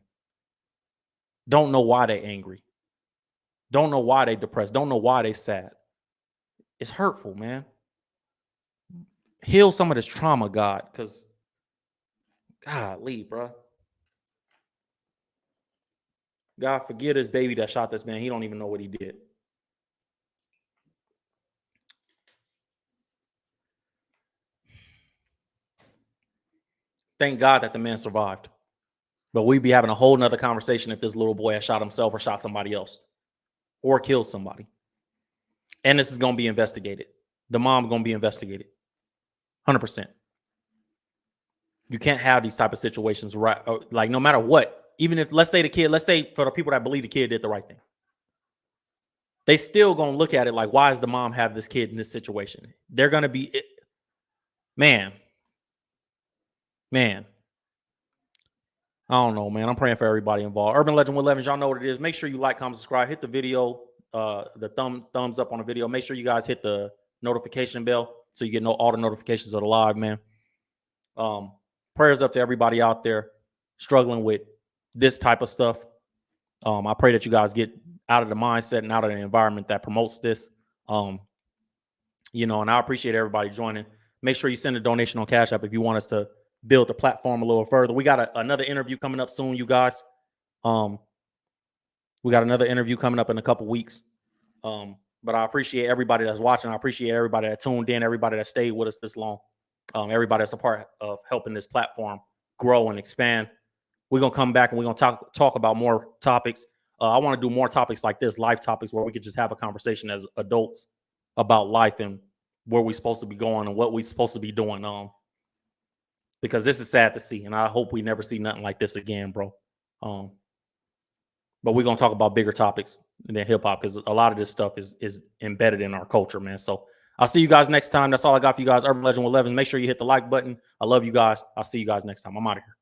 S1: Don't know why they're angry. Don't know why they depressed. Don't know why they sad. It's hurtful, man. Heal some of this trauma, God, because golly, bro. God, forgive this baby that shot this man. He don't even know what he did. Thank God that the man survived. But we'd be having a whole nother conversation if this little boy had shot himself or shot somebody else or killed somebody. And this is going to be investigated. The mom going to be investigated. 100%. You can't have these type of situations, right? Like, no matter what, even if, let's say for the people that believe the kid did the right thing, they still gonna look at it like, why does the mom have this kid in this situation? They're gonna be, man. I don't know, man. I'm praying for everybody involved. Urban Legend with Levins, y'all know what it is. Make sure you like, comment, subscribe, hit the video, the thumbs up on the video. Make sure you guys hit the notification bell so you get all the notifications of the live, man. Prayers up to everybody out there struggling with this type of stuff. I pray that you guys get out of the mindset and out of the environment that promotes this. And I appreciate everybody joining. Make sure you send a donation on Cash App if you want us to build the platform a little further. We got another interview coming up soon, you guys. We got another interview coming up in a couple weeks. But I appreciate everybody that's watching. I appreciate everybody that tuned in, everybody that stayed with us this long. Everybody that's a part of helping this platform grow and expand. We're going to come back and we're going to talk about more topics. I want to do more topics like this, life topics, where we could just have a conversation as adults about life and where we're supposed to be going and what we're supposed to be doing. Because this is sad to see, and I hope we never see nothing like this again, bro. But we're going to talk about bigger topics than hip-hop, because a lot of this stuff is embedded in our culture, man. So I'll see you guys next time. That's all I got for you guys. Urban Legend with Levins. Make sure you hit the like button. I love you guys. I'll see you guys next time. I'm out of here.